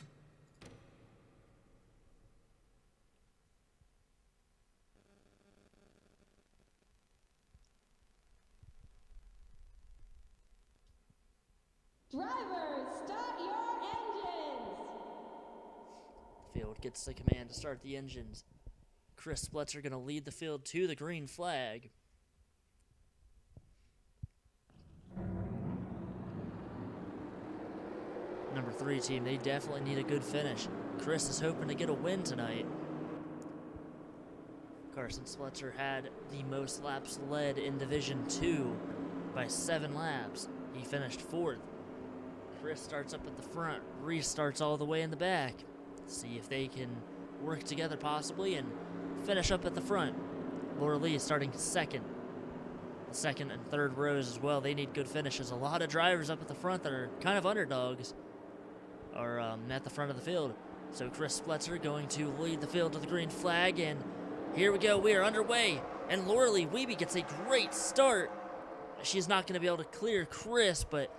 Drivers, start your engines! The field gets the command to start the engines. Chris Spletzer going to lead the field to the green flag. Number 3 team, they definitely need a good finish. Chris is hoping to get a win tonight. Carson Spletzer had the most laps led in Division 2 by 7 laps. He finished 4th. Chris starts up at the front. Reese starts all the way in the back. See if they can work together possibly and finish up at the front. Laura Lee starting 2nd. the second and third rows as well. They need good finishes. A lot of drivers up at the front that are kind of underdogs are at the front of the field. So Chris Spletzer going to lead the field to the green flag, and here we go. We are underway, and Lauralee Wiebe gets a great start. She's not going to be able to clear Chris, but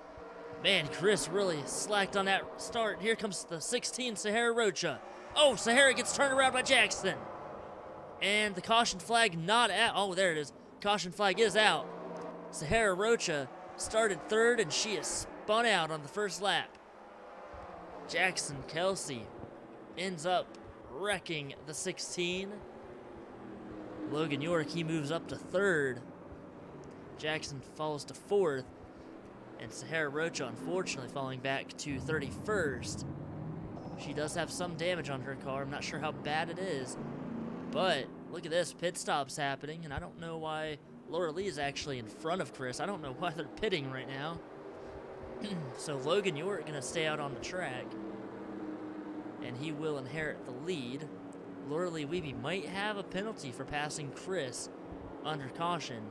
man, Chris really slacked on that start. Here comes the 16, Sahara Rocha. Oh, Sahara gets turned around by Jackson. And the caution flag not out. Oh, there it is. Caution flag is out. Sahara Rocha started third, and she is spun out on the first lap. Jackson Kelsey ends up wrecking the 16. Logan York, he moves up to third. Jackson falls to fourth. And Sahara Rocha, unfortunately, falling back to 31st. She does have some damage on her car. I'm not sure how bad it is. But look at this. Pit stop's happening. And I don't know why Lauralee is actually in front of Chris. I don't know why they're pitting right now. So Logan York going to stay out on the track. And he will inherit the lead. Lauralee Wiebe might have a penalty for passing Chris under caution.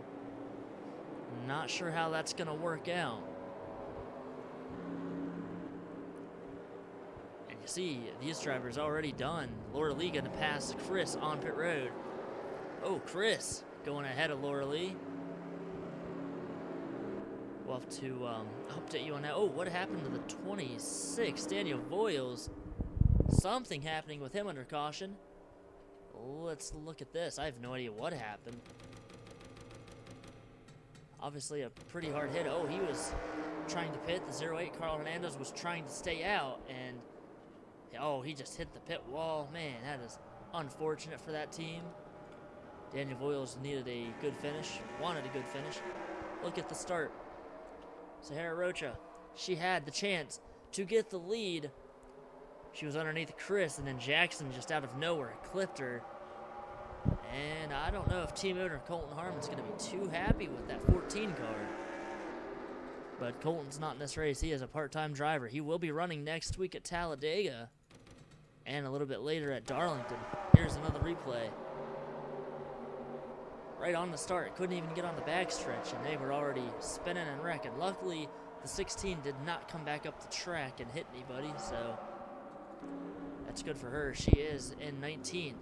Not sure how that's going to work out. And you see, these drivers already done. Lauralee going to pass Chris on pit road. Oh, Chris going ahead of Lauralee. We'll have to update you on that. Oh, what happened to the 26? Daniel Voiles. Something happening with him under caution. Let's look at this. I have no idea what happened. Obviously a pretty hard hit. Oh, he was trying to pit. The 08 Carl Hernandez was trying to stay out, and oh, he just hit the pit wall. Man, that is unfortunate for that team. Daniel Voiles needed a good finish, wanted a good finish. Look at the start. Sahara Rocha, she had the chance to get the lead. She was underneath Chris, and then Jackson just out of nowhere clipped her. And I don't know if team owner Colton Harmon's going to be too happy with that 14 card. But Colton's not in this race. He is a part-time driver. He will be running next week at Talladega and a little bit later at Darlington. Here's another replay. Right on the start. Couldn't even get on the backstretch, and they were already spinning and wrecking. Luckily, the 16 did not come back up the track and hit anybody, so that's good for her. She is in 19th.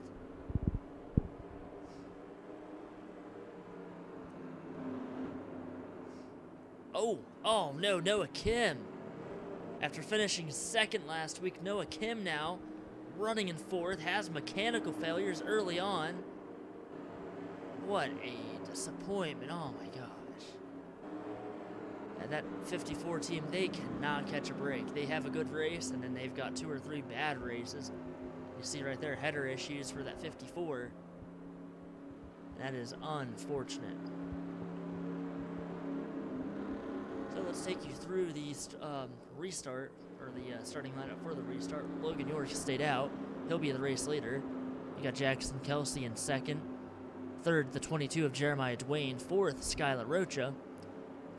Oh no, Noah Kim. After finishing second last week, Noah Kim now running in fourth, has mechanical failures early on. What a disappointment, oh my gosh. And that 54 team, they cannot catch a break. They have a good race, and then they've got 2 or 3 bad races. You see right there, header issues for that 54. That is unfortunate. So let's take you through the restart, or the starting lineup for the restart. Logan York stayed out. He'll be the race leader. You got Jackson Kelsey in second. Third, the 22 of Jeremiah Dwayne. Fourth, Skylar Rocha.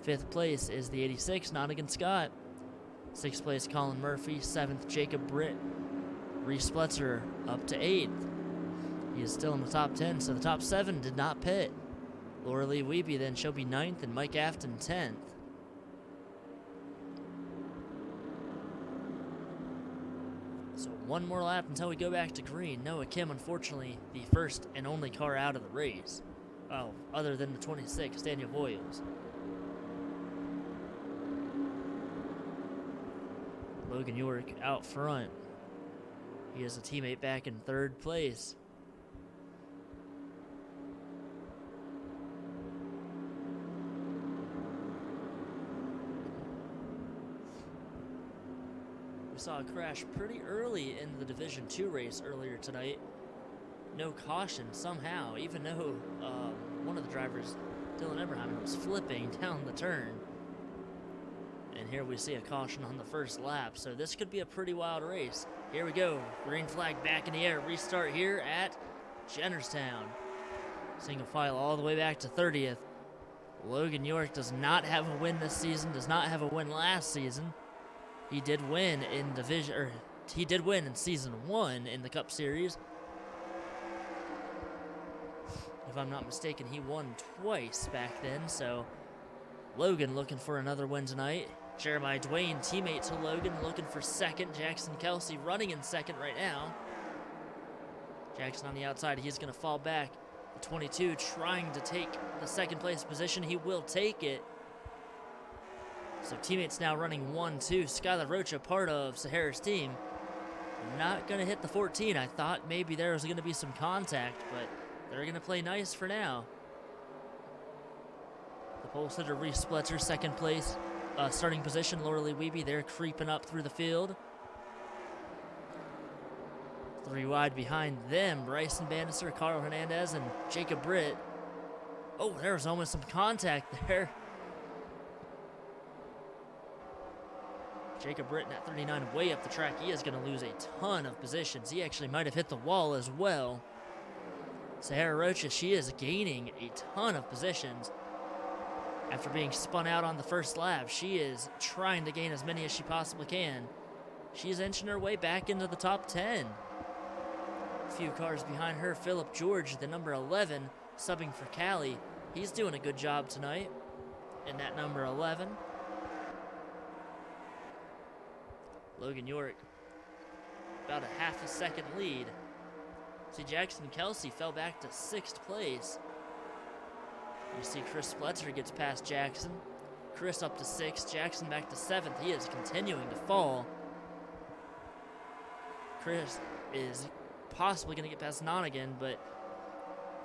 Fifth place is the 86, Nonigan Scott. Sixth place, Colin Murphy. Seventh, Jacob Britt. Reese Spletzer up to 8th. He is still in the top 10, so the top 7 did not pit. Lauralee Wiebe then, she'll be 9th, and Mike Afton 10th. So one more lap until we go back to green. Noah Kim, unfortunately, the first and only car out of the race. Oh, other than the 26, Daniel Voiles. Logan York out front. He has a teammate back in third place. We saw a crash pretty early in the Division II race earlier tonight. No caution somehow, even though one of the drivers, Dylan Eberheim, was flipping down the turn. And here we see a caution on the first lap, so this could be a pretty wild race. Here we go, green flag back in the air. Restart here at Jennerstown. Single file all the way back to 30th. Logan York does not have a win this season, does not have a win last season. He did win in he did win in season 1 in the Cup Series. If I'm not mistaken, he won twice back then, so Logan looking for another win tonight. Jeremiah Dwayne, teammate to Logan, looking for second. Jackson Kelsey running in second right now. Jackson on the outside, he's going to fall back. The 22 trying to take the second place position. He will take it. So teammates now running 1-2. Skylar Rocha, part of Sahara's team. Not going to hit the 14. I thought maybe there was going to be some contact, but they're going to play nice for now. The pole sitter Reese Spletzer, second place. Starting position, Laura Weeby, they're creeping up through the field. 3 wide behind them, Bryson Bannister, Carl Hernandez, and Jacob Britt. Oh, there was almost some contact there. Jacob Britton at 39, way up the track. He is going to lose a ton of positions. He actually might have hit the wall as well. Sahara Rocha, she is gaining a ton of positions. After being spun out on the first lap, she is trying to gain as many as she possibly can. She's inching her way back into the top 10. A few cars behind her, Philip George, the number 11, subbing for Callie. He's doing a good job tonight in that number 11. Logan York, about a half a second lead. See, Jackson Kelsey fell back to 6th place. You see Chris Spletzer gets past Jackson. Chris up to 6th, Jackson back to 7th. He is continuing to fall. Chris is possibly going to get past Nonigan, but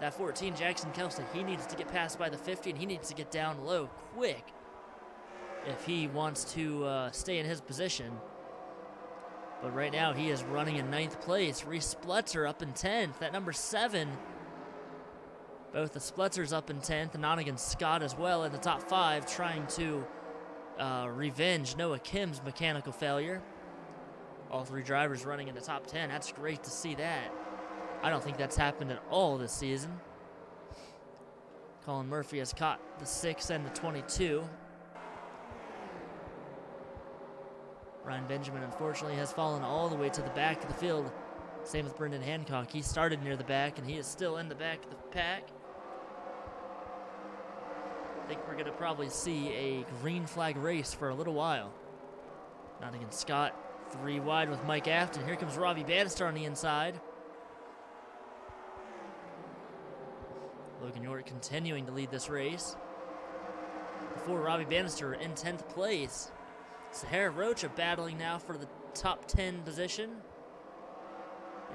that 14, Jackson Kelsey, he needs to get passed by the 50, and he needs to get down low quick if he wants to stay in his position. But right now, he is running in 9th place. Reese Spletzer up in 10th. That number 7. Both the Spletzers up in 10th. And Nonigan Scott as well in the top 5, trying to revenge Noah Kim's mechanical failure. All 3 drivers running in the top 10. That's great to see that. I don't think that's happened at all this season. Colin Murphy has caught the 6 and the 22. Ryan Benjamin, unfortunately, has fallen all the way to the back of the field. Same with Brendan Hancock. He started near the back, and he is still in the back of the pack. I think we're going to probably see a green flag race for a little while. Nottingham Scott, 3 wide with Mike Afton. Here comes Robbie Bannister on the inside. Logan York continuing to lead this race. Before Robbie Bannister in 10th place. Sahara Rocha battling now for the top 10 position.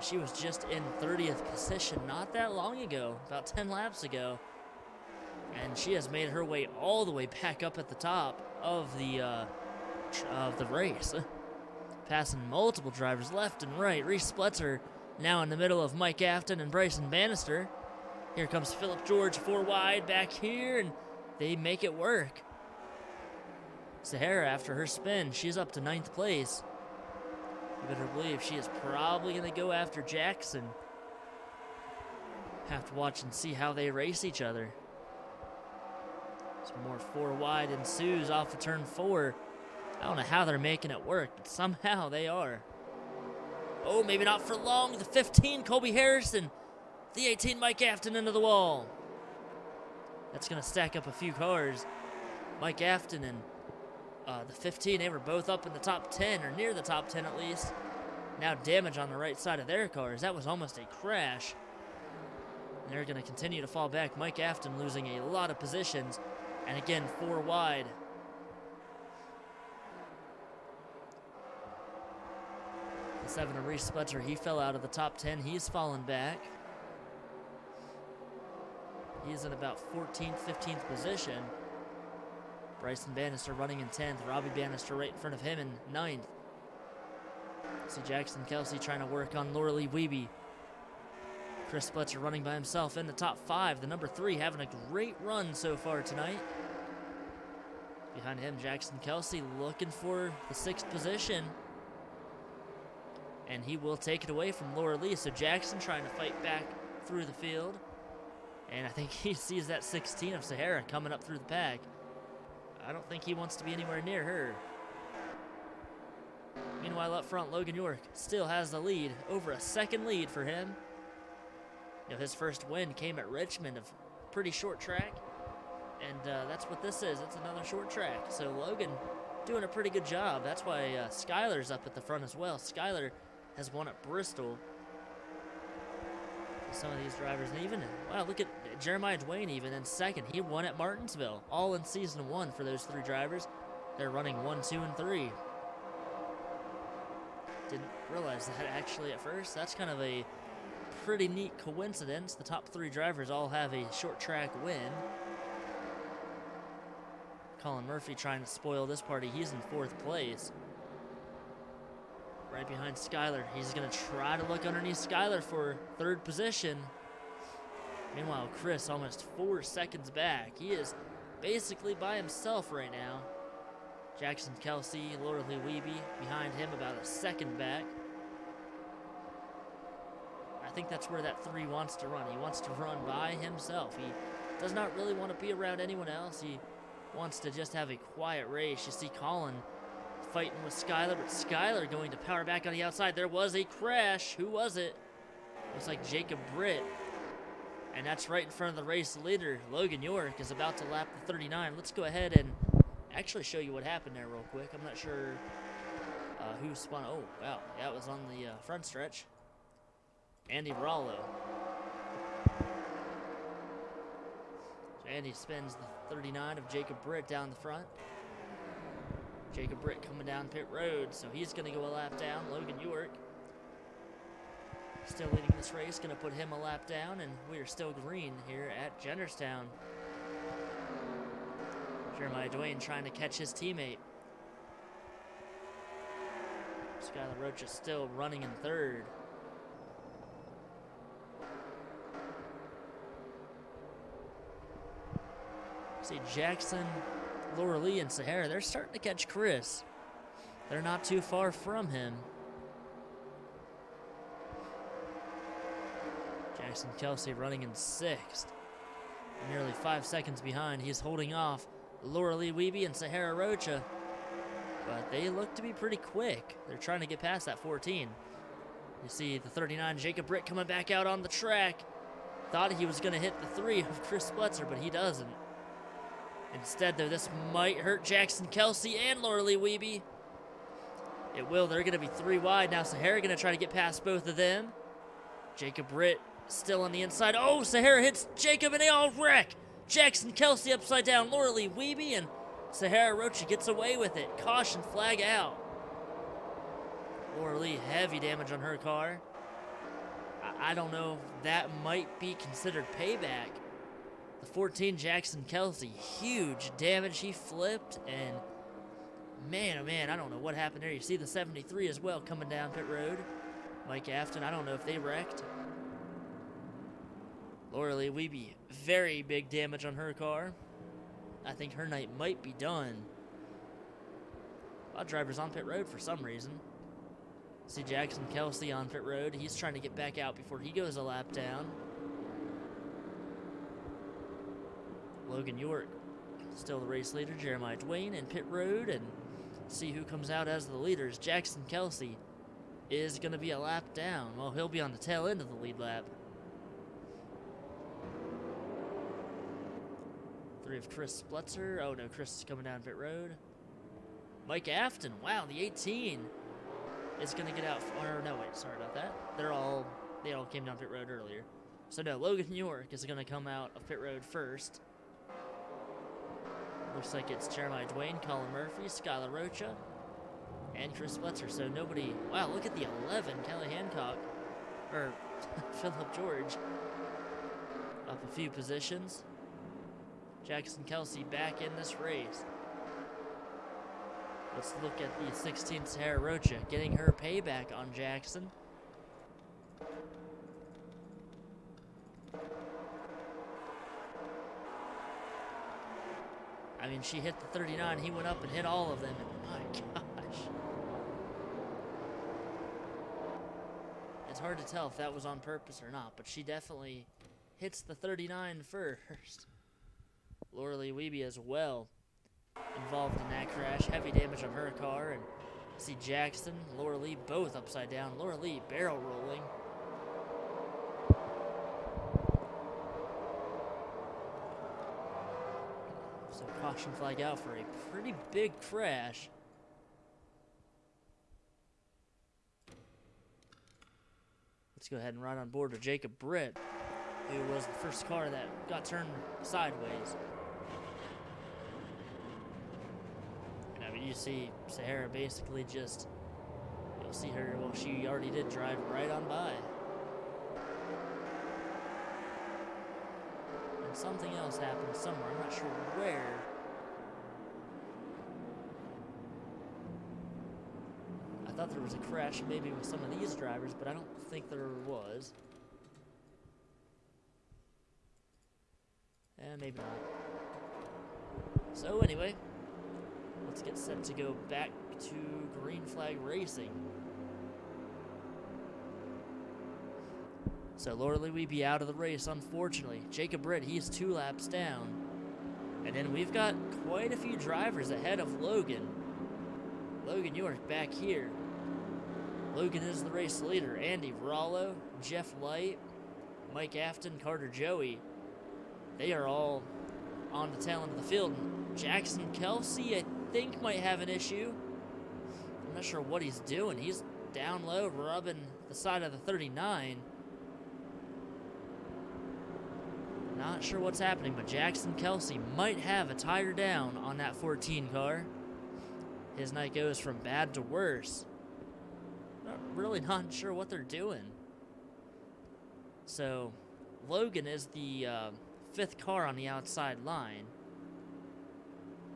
She was just in 30th position not that long ago, about 10 laps ago. And she has made her way all the way back up at the top of the race. Passing multiple drivers left and right. Reese Spletzer now in the middle of Mike Afton and Bryson Bannister. Here comes Philip George, 4 wide back here, and they make it work. Sahara, after her spin, she's up to 9th place. You better believe she is probably going to go after Jackson. Have to watch and see how they race each other. Some more 4 wide ensues off of turn 4. I don't know how they're making it work, but somehow they are. Oh, maybe not for long. The 15, Colby Harrison. The 18, Mike Afton into the wall. That's going to stack up a few cars. Mike Afton and the 15, they were both up in the top 10, or near the top 10 at least. Now damage on the right side of their cars. That was almost a crash. And they're going to continue to fall back. Mike Afton losing a lot of positions. And again, 4 wide. The 7 of Reese Spletzer, he fell out of the top 10. He's fallen back. He's in about 14th, 15th position. Bryson Bannister running in 10th. Robbie Bannister right in front of him in 9th. See Jackson Kelsey trying to work on Laura Lee Weeby. Chris Spletzer running by himself in the top 5. The number 3 having a great run so far tonight. Behind him, Jackson Kelsey looking for the 6th position. And he will take it away from Laura Lee. So Jackson trying to fight back through the field. And I think he sees that 16 of Sahara coming up through the pack. I don't think he wants to be anywhere near her. Meanwhile, up front, Logan York still has the lead. Over a second lead for him. You know, his first win came at Richmond, a pretty short track, and that's what this is. It's another short track. So Logan doing a pretty good job. That's why Skylar's up at the front as well. Skylar has won at Bristol. Some of these drivers, and even, wow, look at Jeremiah Dwayne even in second. He won at Martinsville, all in season 1 for those 3 drivers. They're running 1, 2, and 3. Didn't realize that actually at first. That's kind of a pretty neat coincidence. The top 3 drivers all have a short track win. Colin Murphy trying to spoil this party. He's in 4th place. Right behind Skylar. He's going to try to look underneath Skylar for 3rd position. Meanwhile, Chris almost 4 seconds back. He is basically by himself right now. Jackson Kelsey, Laura Lee Wiebe behind him, about a second back. I think that's where that 3 wants to run. He wants to run by himself. He does not really want to be around anyone else. He wants to just have a quiet race. You see Colin fighting with Skylar, but Skylar going to power back on the outside. There was a crash. Who was it? Looks like Jacob Britt. And that's right in front of the race leader. Logan York is about to lap the 39. Let's go ahead and actually show you what happened there real quick. I'm not sure who spun. Oh, wow. Yeah, it was on the front stretch. Andy Rallo. So Andy spins the 39 of Jacob Britt down the front. Jacob Britt coming down pit road, so he's going to go a lap down. Logan York still leading this race, going to put him a lap down, and we are still green here at Jennerstown. Jeremiah Dwayne trying to catch his teammate. Skylar Roach is still running in 3rd. See Jackson, Laura Lee, and Sahara, they're starting to catch Chris. They're not too far from him. Jackson Kelsey running in 6th. Nearly 5 seconds behind. He's holding off Laura Lee Wiebe and Sahara Rocha. But they look to be pretty quick. They're trying to get past that 14. You see the 39, Jacob Britt, coming back out on the track. Thought he was going to hit the 3 of Chris Spletzer, but he doesn't. Instead, though, this might hurt Jackson Kelsey and Laura Lee Wiebe. It will. They're going to be 3 wide. Now Sahara going to try to get past both of them. Jacob Britt still on the inside. Oh, Sahara hits Jacob and they all wreck. Jackson Kelsey upside down. Laura Lee Wiebe and Sahara Rocha gets away with it. Caution flag out. Laura Lee, heavy damage on her car. I don't know if that might be considered payback. The 14, Jackson Kelsey, huge damage. He flipped, and man, oh man, I don't know what happened there. You see the 73 as well coming down pit road. Mike Afton, I don't know if they wrecked. Laura Lee Wiebe, very big damage on her car. I think her night might be done. A lot of drivers on pit road for some reason. See Jackson Kelsey on pit road. He's trying to get back out before he goes a lap down. Logan York, still the race leader. Jeremiah Dwayne in pit road, and see who comes out as the leaders. Jackson Kelsey is going to be a lap down. Well, he'll be on the tail end of the lead lap. 3 of Chris Spletzer. Oh no, Chris is coming down pit road. Mike Afton, wow, the 18 is going to get out. Or no, wait, sorry about that. They all came down pit road earlier. So no, Logan York is going to come out of pit road first. Looks like it's Jeremiah Dwayne, Colin Murphy, Skylar Rocha, and Chris Spletzer. So nobody. Wow, look at the 11. Kelly Hancock, or Philip George, up a few positions. Jackson Kelsey back in this race. Let's look at the 16th, Sahara Rocha, getting her payback on Jackson. I mean, she hit the 39. He went up and hit all of them. And my gosh. It's hard to tell if that was on purpose or not, but she definitely hits the 39 first. Laura Lee Wiebe as well involved in that crash. Heavy damage on her car. And see Jackson, Laura Lee both upside down. Laura Lee barrel rolling. caution flag out for a pretty big crash. Let's go ahead and ride on board with Jacob Britt, who was the first car that got turned sideways. And I mean, you see Sahara basically just, you'll see her, well, she already did drive right on by. And something else happened somewhere, I'm not sure where. I thought there was a crash maybe with some of these drivers, but I don't think there was. Maybe not. So anyway, let's get set to go back to green flag racing. So Loreley we be out of the race, unfortunately. Jacob Britt, he's 2 laps down. And then we've got quite a few drivers ahead of Logan. Logan York back here. Logan is the race leader. Andy Rollo, Jeff Light, Mike Afton, Carter Joey. They are all on the tail end of the field. Jackson Kelsey, I think, might have an issue. I'm not sure what he's doing. He's down low, rubbing the side of the 39. Not sure what's happening, but Jackson Kelsey might have a tire down on that 14 car. His night goes from bad to worse. Really not sure what they're doing. So, Logan is the 5th car on the outside line.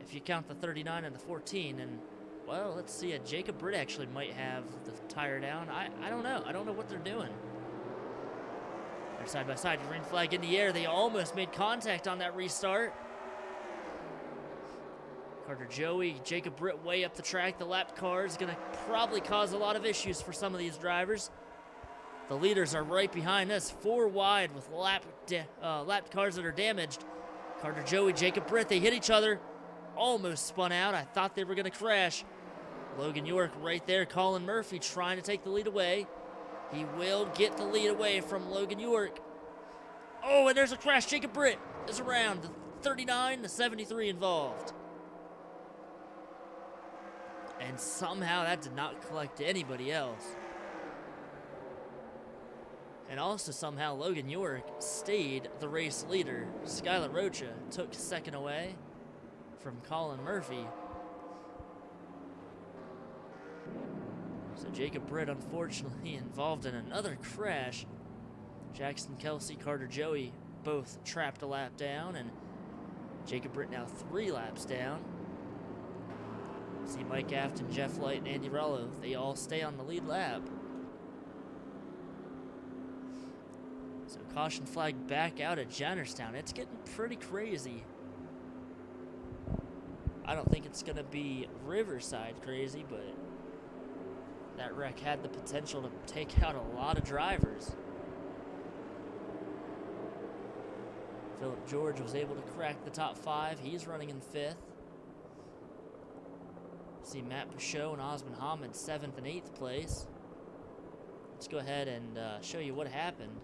If you count the 39 and the 14, and, well, let's see, Jacob Britt actually might have the tire down. I don't know. I don't know what they're doing. They're side by side, green flag in the air. They almost made contact on that restart. Carter Joey, Jacob Britt way up the track. The lap car is going to probably cause a lot of issues for some of these drivers. The leaders are right behind us, 4 wide with lap cars that are damaged. Carter Joey, Jacob Britt, they hit each other. Almost spun out. I thought they were going to crash. Logan York right there. Colin Murphy trying to take the lead away. He will get the lead away from Logan York. Oh, and there's a crash. Jacob Britt is around. The 39, the 73 involved. And somehow that did not collect anybody else. And also somehow Logan York stayed the race leader. Skylar Rocha took 2nd away from Colin Murphy. So Jacob Britt unfortunately involved in another crash. Jackson Kelsey, Carter Joey both trapped a lap down, and Jacob Britt now 3 laps down. See Mike Afton, Jeff Light, and Andy Rollo. They all stay on the lead lap. So caution flag back out at Jennerstown. It's getting pretty crazy. I don't think it's going to be Riverside crazy, but that wreck had the potential to take out a lot of drivers. Philip George was able to crack the top 5. He's running in 5th. See Matt Peugeot and Osman Hamid 7th and 8th place. Let's go ahead and show you what happened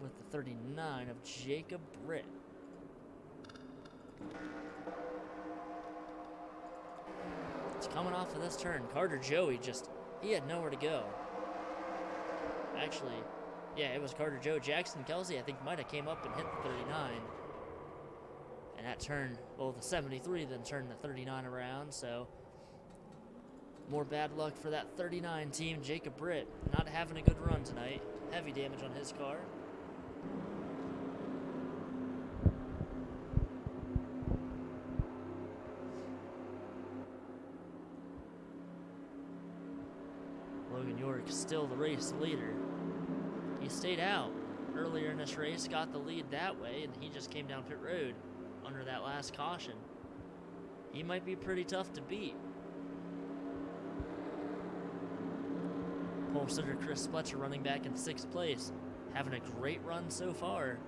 with the 39 of Jacob Britt. It's coming off of this turn. Carter Joey he had nowhere to go. Actually, yeah, it was Carter Joe. Jackson Kelsey, I think, might have came up and hit the 39. And that turned, well, the 73 then turned the 39 around, so more bad luck for that 39 team. Jacob Britt not having a good run tonight. Heavy damage on his car. Logan York still the race leader. He stayed out earlier in this race, got the lead that way, and he just came down pit road under that last caution. He might be pretty tough to beat. Pole sitter Chris Fletcher running back in 6th place. Having a great run so far.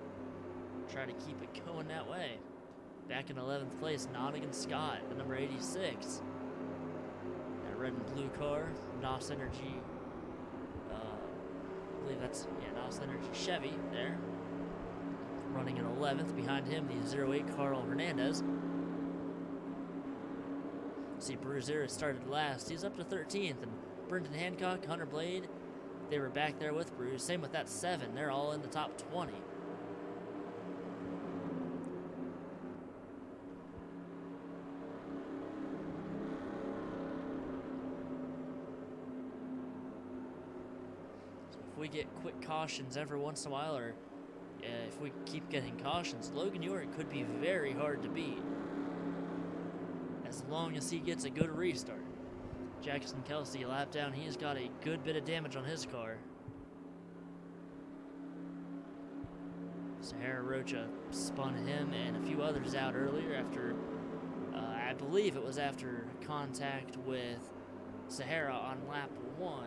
Try to keep it going that way. Back in 11th place, Nottingham Scott, the number 86. That red and blue car, NOS Energy. I believe that's, yeah, NOS Energy Chevy there. running in 11th. Behind him, the 08 Carl Hernandez. See, Bruiser started last. He's up to 13th. And Brendan Hancock, Hunter Blade, they were back there with Bruce. Same with that 7. They're all in the top 20. So if we get quick cautions every once in a while, or if we keep getting cautions, Logan York could be very hard to beat. As long as he gets a good restart. Jackson Kelsey, lap down, he's got a good bit of damage on his car. Sahara Rocha spun him and a few others out earlier after, I believe it was after contact with Sahara on lap 1.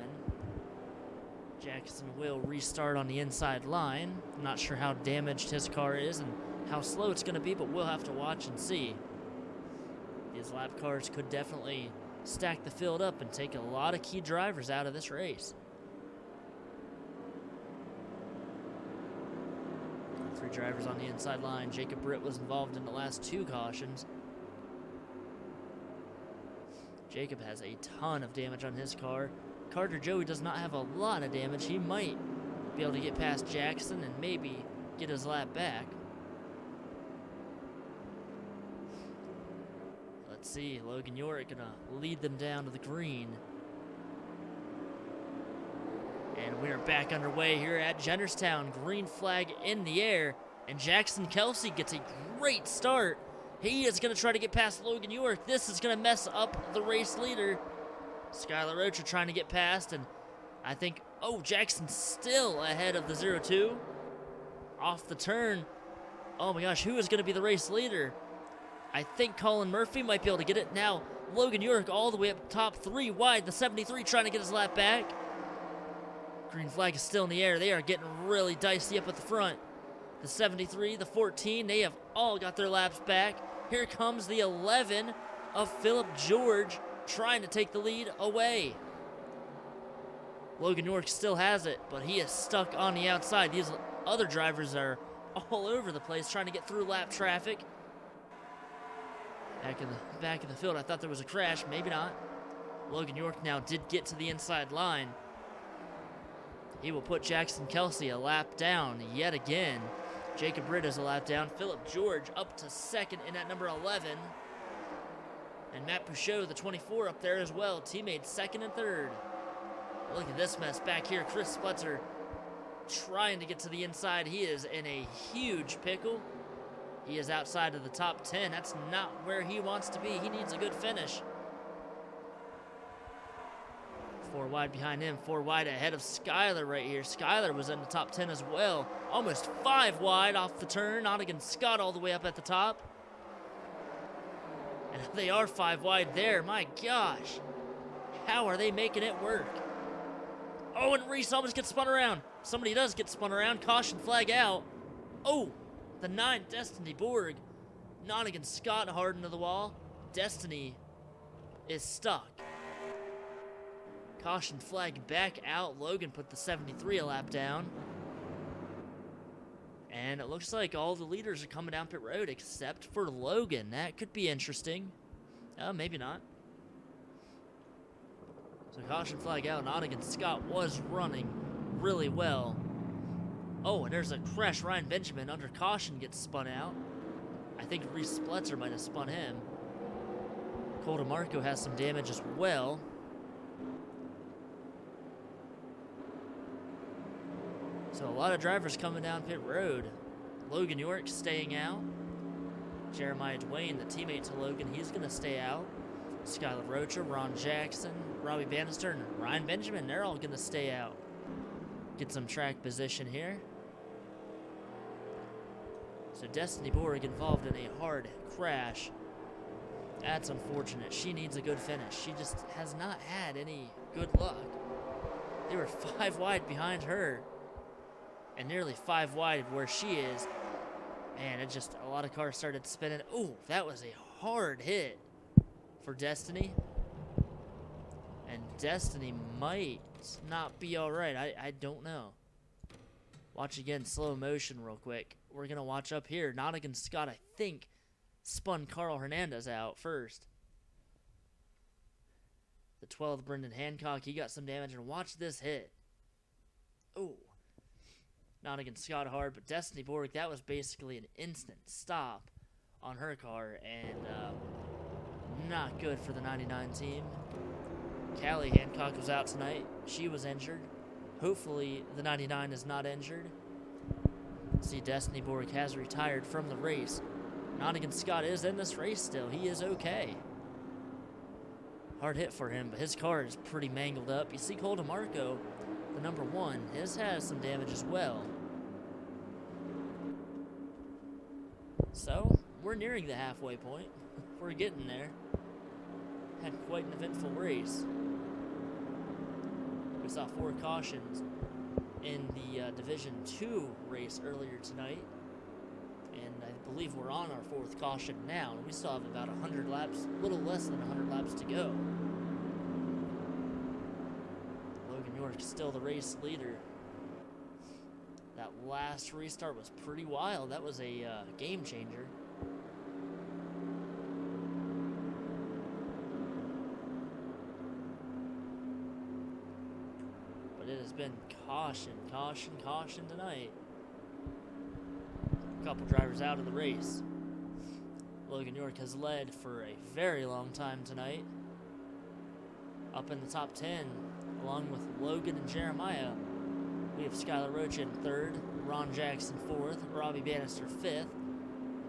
Jackson will restart on the inside line. I'm not sure how damaged his car is and how slow it's going to be, but we'll have to watch and see. These lap cars could definitely stack the field up and take a lot of key drivers out of this race. 3 drivers on the inside line. Jacob Britt was involved in the last 2 cautions. Jacob has a ton of damage on his car. Carter Joey does not have a lot of damage. He might be able to get past Jackson and maybe get his lap back. Let's see, Logan York gonna lead them down to the green. And we are back underway here at Jennerstown. Green flag in the air, and Jackson Kelsey gets a great start. He is gonna try to get past Logan York. This is gonna mess up the race leader. Skylar Rocha trying to get past, and I think, oh, Jackson's still ahead of the 02. Off the turn. Oh my gosh, who is gonna be the race leader? I think Colin Murphy might be able to get it. Now, Logan York all the way up top 3 wide. The 73 trying to get his lap back. Green flag is still in the air. They are getting really dicey up at the front. The 73, the 14, they have all got their laps back. Here comes the 11 of Philip George trying to take the lead away. Logan York still has it, but he is stuck on the outside. These other drivers are all over the place trying to get through lap traffic. Back in the field, I thought there was a crash. Maybe not. Logan York now did get to the inside line. He will put Jackson Kelsey a lap down yet again. Jacob Britt is a lap down. Philip George up to 2nd in at number 11. And Matt Pouchot, the 24, up there as well. Teammates 2nd and 3rd. Look at this mess back here. Chris Spletzer trying to get to the inside. He is in a huge pickle. He is outside of the top 10. That's not where he wants to be. He needs a good finish. 4 wide behind him. 4 wide ahead of Skyler right here. Skyler was in the top 10 as well. Almost 5 wide off the turn. Onnegan Scott all the way up at the top. And they are 5 wide there. My gosh. How are they making it work? Oh, and Reese almost gets spun around. Somebody does get spun around. Caution flag out. Oh. The 9, Destiny Borg. Nonigan Scott hard into the wall. Destiny is stuck. Caution flag back out. Logan put the 73 a lap down. And it looks like all the leaders are coming down pit road except for Logan. That could be interesting. Maybe not. So caution flag out. Nonigan Scott was running really well. Oh, and there's a crash. Ryan Benjamin under caution gets spun out. I think Reese Spletzer might have spun him. Cole DeMarco has some damage as well. So a lot of drivers coming down pit road. Logan York staying out. Jeremiah Dwayne, the teammate to Logan, he's going to stay out. Skylar Rocha, Ron Jackson, Robbie Bannister, and Ryan Benjamin, they're all going to stay out. Get some track position here. So Destiny Borg involved in a hard crash. That's unfortunate. She needs a good finish. She just has not had any good luck. They were 5 wide behind her. And nearly 5 wide where she is. Man, it just, a lot of cars started spinning. Ooh, that was a hard hit for Destiny. And Destiny might not be all right. I don't know. Watch again, slow motion real quick. We're going to watch up here. Nottingham Scott, I think, spun Carl Hernandez out first. The 12th, Brendan Hancock, he got some damage. And watch this hit. Oh. Nottingham Scott hard, but Destiny Borg, that was basically an instant stop on her car. And not good for the 99 team. Callie Hancock was out tonight. She was injured. Hopefully, the 99 is not injured. See, Destiny Borg has retired from the race. Nottingham Scott is in this race still. He is okay. Hard hit for him, but his car is pretty mangled up. You see Cole DeMarco, the number 1, his has some damage as well. So, we're nearing the halfway point. We're getting there. Had quite an eventful race. We saw 4 cautions in the Division 2 race earlier tonight. And I believe we're on our 4th caution now. And we still have about 100 laps, a little less than 100 laps to go. Logan York is still the race leader. That last restart was pretty wild. That was a game changer. It has been caution, caution, caution tonight. A couple drivers out of the race. Logan York has led for a very long time tonight. Up in the top 10, along with Logan and Jeremiah, we have Skylar Roach in 3rd, Ron Jackson 4th, Robbie Bannister 5th,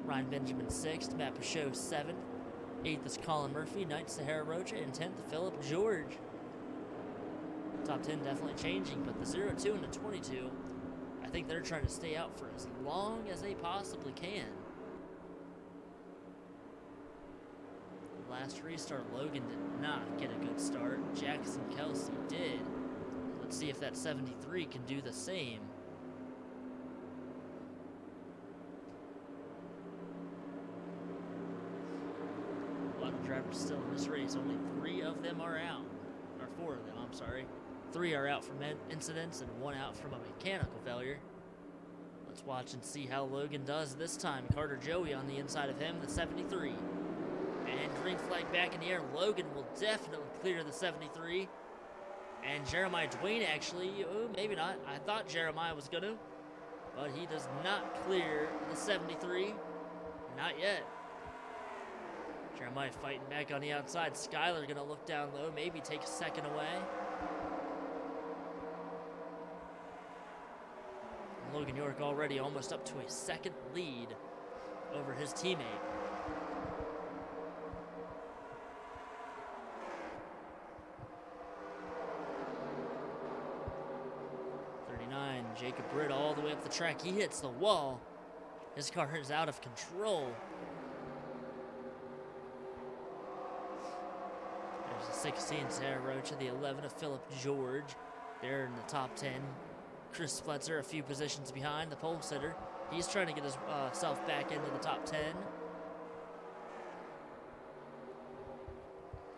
Ryan Benjamin 6th, Matt Pachot 7th, 8th is Colin Murphy, 9th Sahara Rocha, and 10th Philip George. Top 10 definitely changing, but the 02 and the 22, I think they're trying to stay out for as long as they possibly can. Last restart, Logan did not get a good start. Jackson Kelsey did. Let's see if that 73 can do the same. A lot of drivers still in this race. Only 3 of them are out. Or 4 of them, I'm sorry. 3 are out from incidents and 1 out from a mechanical failure. Let's watch and see how Logan does this time. Carter Joey on the inside of him, the 73. And green flag back in the air. Logan will definitely clear the 73. And Jeremiah Dwayne actually, oh, maybe not. I thought Jeremiah was going to, but he does not clear the 73. Not yet. Jeremiah fighting back on the outside. Skylar going to look down low, maybe take a second away. And Logan York already almost up to a second lead over his teammate. Jacob Britt all the way up the track. He hits the wall. His car is out of control. There's the 16, Sarah Rocha, the 11 of Philip George. They're in the top 10. Chris Spletzer a few positions behind, the pole sitter. He's trying to get himself back into the top 10.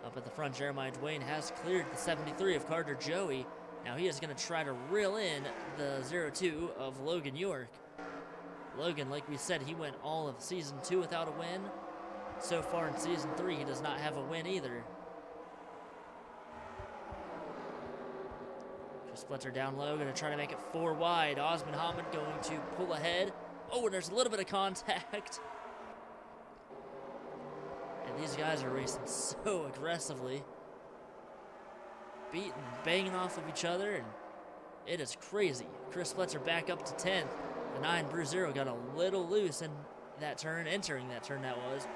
Up at the front, Jeremiah Dwayne has cleared the 73 of Carter Joey. Now he is going to try to reel in the 02 of Logan York. Logan, like we said, he went all of Season 2 without a win. So far in Season 3, he does not have a win either. Chris Spletzer down low, going to try to make it 4 wide. Osman Hamid going to pull ahead. Oh, and there's a little bit of contact. And these guys are racing so aggressively. Beating and banging off of each other, and it is crazy. Chris Spletzer back up to 10th. The 9 Bruce Zero got a little loose in that turn, entering that turn that was.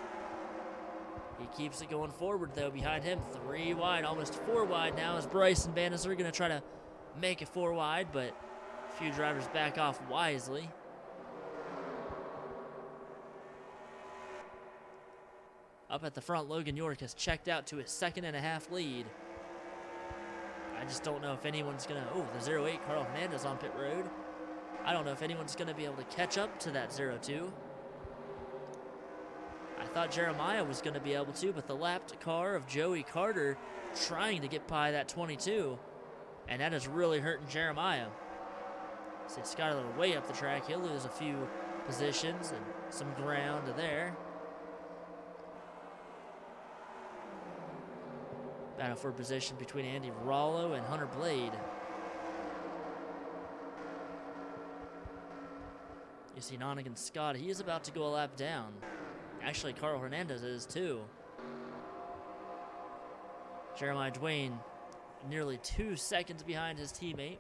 He keeps it going forward though. Behind him, 3 wide, almost 4 wide now as Bryce and Bannister are going to try to make it 4 wide, but a few drivers back off wisely. Up at the front, Logan York has checked out to his 2.5 lead. I just don't know if anyone's going to... Oh, the 08, Carl Hernandez on pit road. I don't know if anyone's going to be able to catch up to that 02. I thought Jeremiah was going to be able to, but the lapped car of Joey Carter trying to get by that 22. And that is really hurting Jeremiah. See Skyler way up the track. He'll lose a few positions and some ground there. Battle for position between Andy Rollo and Hunter Blade. You see Nonigan Scott, he is about to go a lap down. Actually, Carl Hernandez is too. Jeremiah Dwayne nearly 2 seconds behind his teammate.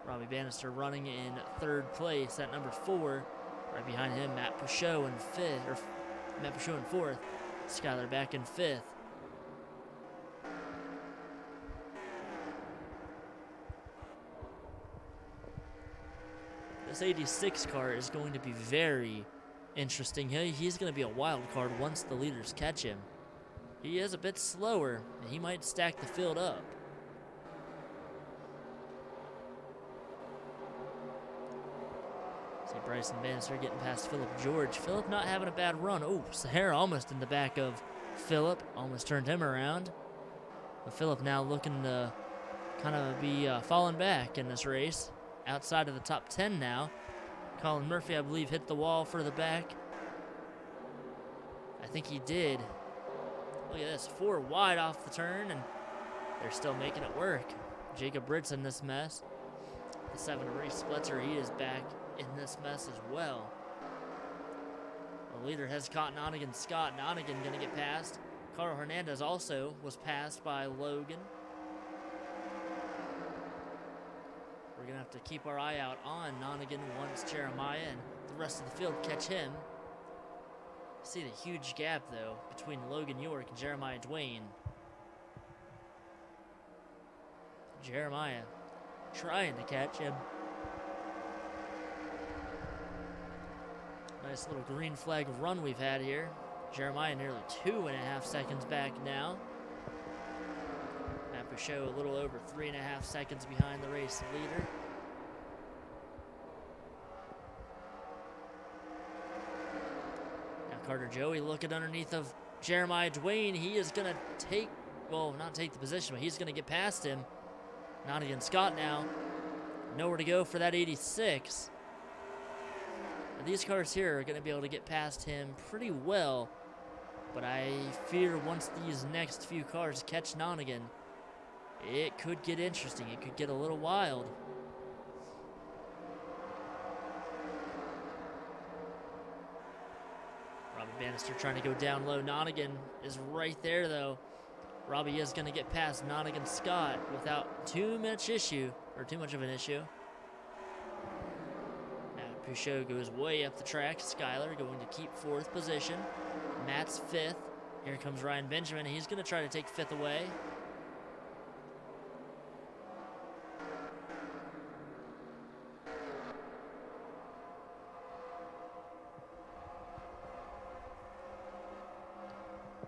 Robbie Bannister running in 3rd place at number 4. Right behind him, Matt Peugeot in 4th. Skyler back in 5th. This 86 car is going to be very interesting. He's going to be a wild card once the leaders catch him. He is a bit slower, and he might stack the field up. See Bryson Bannister getting past Philip George. Philip not having a bad run. Oh, Sahara almost in the back of Philip. Almost turned him around. But Philip now looking to kind of be falling back in this race. Outside of the top 10 now. Colin Murphy, I believe, hit the wall further back. I think he did. Look at this, 4 wide off the turn, and they're still making it work. Jacob Britt's in this mess. The 7 race Splitzer, he is back in this mess as well. The leader has caught Nonigan Scott. Nonigan gonna get passed. Carl Hernandez also was passed by Logan. We're going to have to keep our eye out on Nonigan once Jeremiah and the rest of the field catch him. See the huge gap, though, between Logan York and Jeremiah Dwayne. Jeremiah trying to catch him. Nice little green flag run we've had here. Jeremiah nearly 2.5 seconds back now. Peugeot a little over 3.5 seconds behind the race leader. Now Carter Joey looking underneath of Jeremiah Dwayne. He is going to take, well, not take the position, but he's going to get past him. Nonigan Scott now. Nowhere to go for that 86. Now, these cars here are going to be able to get past him pretty well. But I fear once these next few cars catch Nonigan, it could get interesting. It could get a little wild. Robbie Bannister trying to go down low. Nonigan is right there, though. Robbie is going to get past Nonigan Scott without too much of an issue. Now Peugeot goes way up the track. Skyler going to keep 4th position. Matt's 5th. Here comes Ryan Benjamin. He's going to try to take 5th away.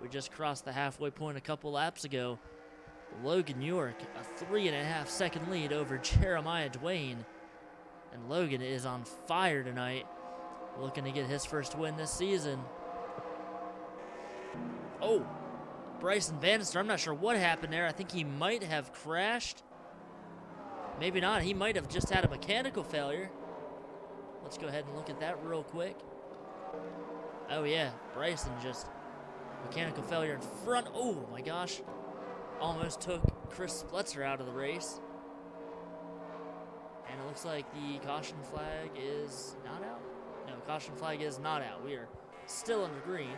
We just crossed the halfway point a couple laps ago. Logan York, a 3.5 second lead over Jeremiah Dwayne. And Logan is on fire tonight, looking to get his first win this season. Oh, Bryson Bannister, I'm not sure what happened there. I think he might have crashed. Maybe not, he might have just had a mechanical failure. Let's go ahead and look at that real quick. Oh yeah, Bryson just mechanical failure in front. Oh my gosh. Almost took Chris Splitzer out of the race. And it looks like the caution flag is not out. No, caution flag is not out. We are still under green.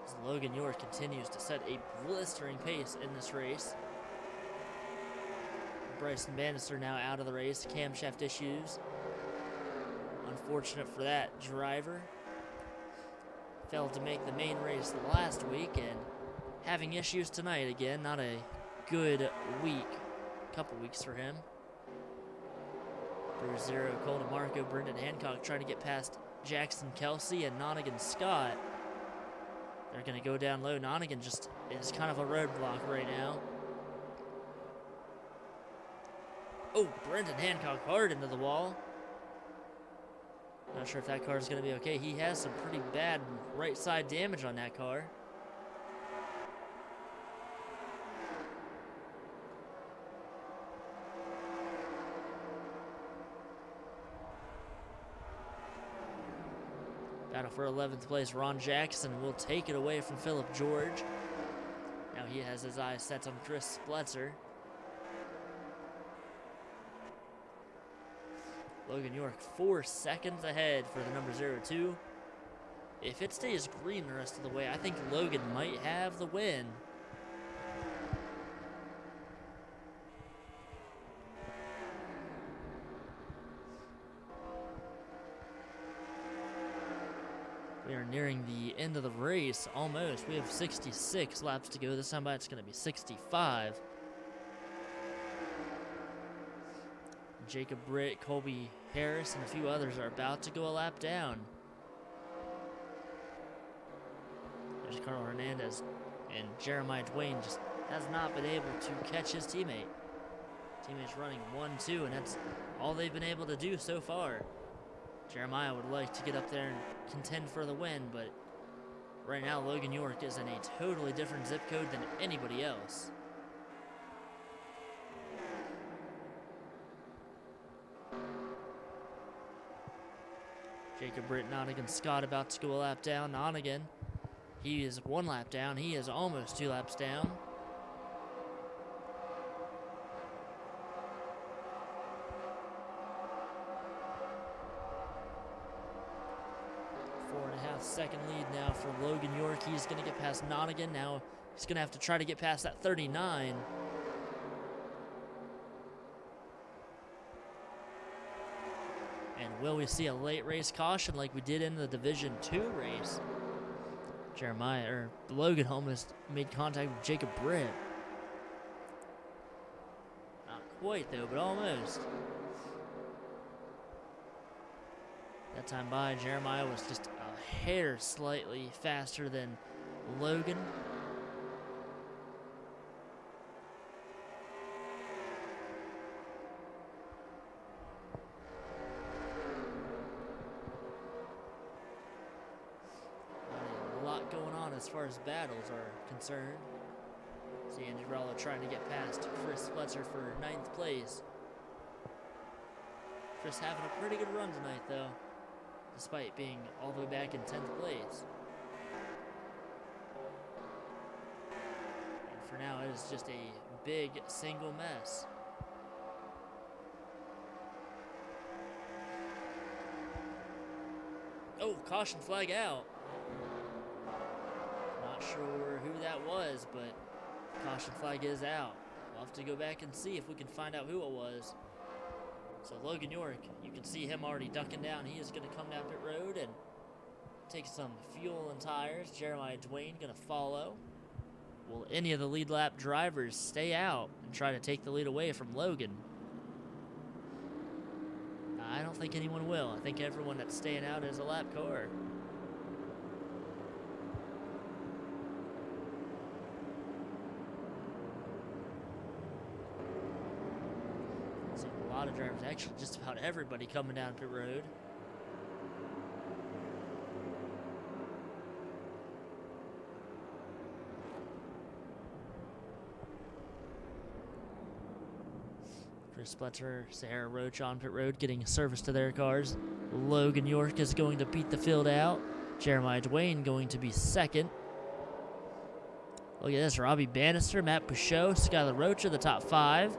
As Logan York continues to set a blistering pace in this race. Bryson Bannister now out of the race. Camshaft issues. Unfortunate for that driver. Failed to make the main race last week and having issues tonight again. Not a good week. Couple weeks for him. Bruce Zero, Cole DeMarco, Brendan Hancock trying to get past Jackson Kelsey and Nonigan Scott. They're going to go down low. Nonigan just is kind of a roadblock right now. Oh, Brendan Hancock hard into the wall. Not sure if that car is going to be okay. He has some pretty bad right side damage on that car. Battle for 11th place, Ron Jackson will take it away from Philip George. Now he has his eyes set on Chris Spletzer. Logan York 4 seconds ahead for the number 02. If it stays green the rest of the way, I think Logan might have the win. We are nearing the end of the race, almost. We have 66 laps to go. This time it's going to be 65. Jacob Britt, Colby Harris, and a few others are about to go a lap down. There's Carl Hernandez, and Jeremiah Dwayne just has not been able to catch his teammate. Teammate's running 1-2, and that's all they've been able to do so far. Jeremiah would like to get up there and contend for the win, but right now Logan York is in a totally different zip code than anybody else. Jacob Britt, Nonigan Scott about to go a lap down. Nonigan, he is 1 lap down. He is almost 2 laps down. Second lead now for Logan York. He's going to get past Nonigan. Now he's going to have to try to get past that 39. And will we see a late race caution like we did in the Division 2 race? Logan almost made contact with Jacob Britt. Not quite though, but almost. That time by, Jeremiah was just a hair slightly faster than Logan. A lot going on as far as battles are concerned. See Andy Rollo trying to get past Chris Spletzer for 9th place. Chris having a pretty good run tonight though, despite being all the way back in 10th place. And for now, it is just a big single mess. Oh, caution flag out. Not sure who that was, but caution flag is out. We'll have to go back and see if we can find out who it was. So Logan York, you can see him already ducking down. He is going to come down pit road and take some fuel and tires. Jeremiah Dwayne going to follow. Will any of the lead lap drivers stay out and try to take the lead away from Logan? I don't think anyone will. I think everyone that's staying out is a lap car. A lot of drivers, actually just about everybody coming down pit road. Chris Spletzer, Sahara Roach on pit road getting service to their cars. Logan York is going to beat the field out. Jeremiah Dwayne going to be second. Look at this, Robbie Bannister, Matt Bouchot, Skylar Rocha, the top 5.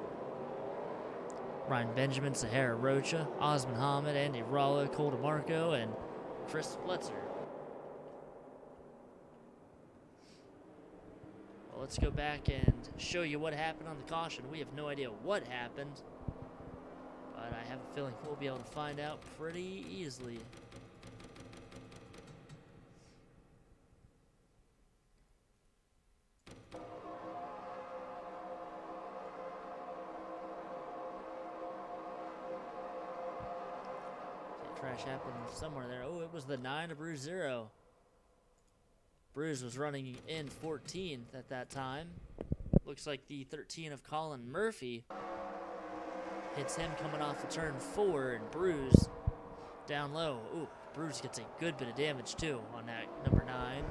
Ryan Benjamin, Sahara Rocha, Osman Hamid, Andy Rollo, Cole DeMarco, and Chris Spletzer. Well, let's go back and show you what happened on the caution. We have no idea what happened, but I have a feeling we'll be able to find out pretty easily. Crash happened somewhere there. Oh, it was the 9 of Bruce 0. Bruce was running in 14th at that time. Looks like the 13 of Colin Murphy hits him coming off of turn 4, and Bruce down low. Ooh, Bruce gets a good bit of damage too on that number 9.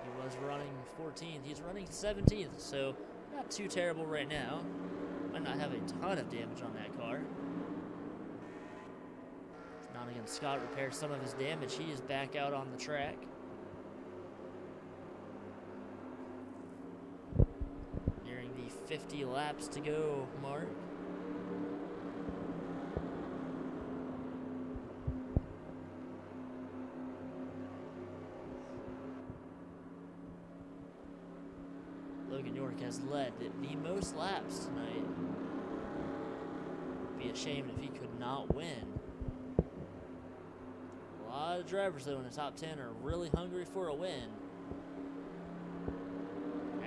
He was running 14th. He's running 17th, so not too terrible right now. Might not have a ton of damage on that car. Nottingham Scott repairs some of his damage. He is back out on the track. Nearing the 50 laps to go mark. Logan York has led the most laps tonight. Be ashamed if he could not win. A lot of drivers, though, in the top 10 are really hungry for a win.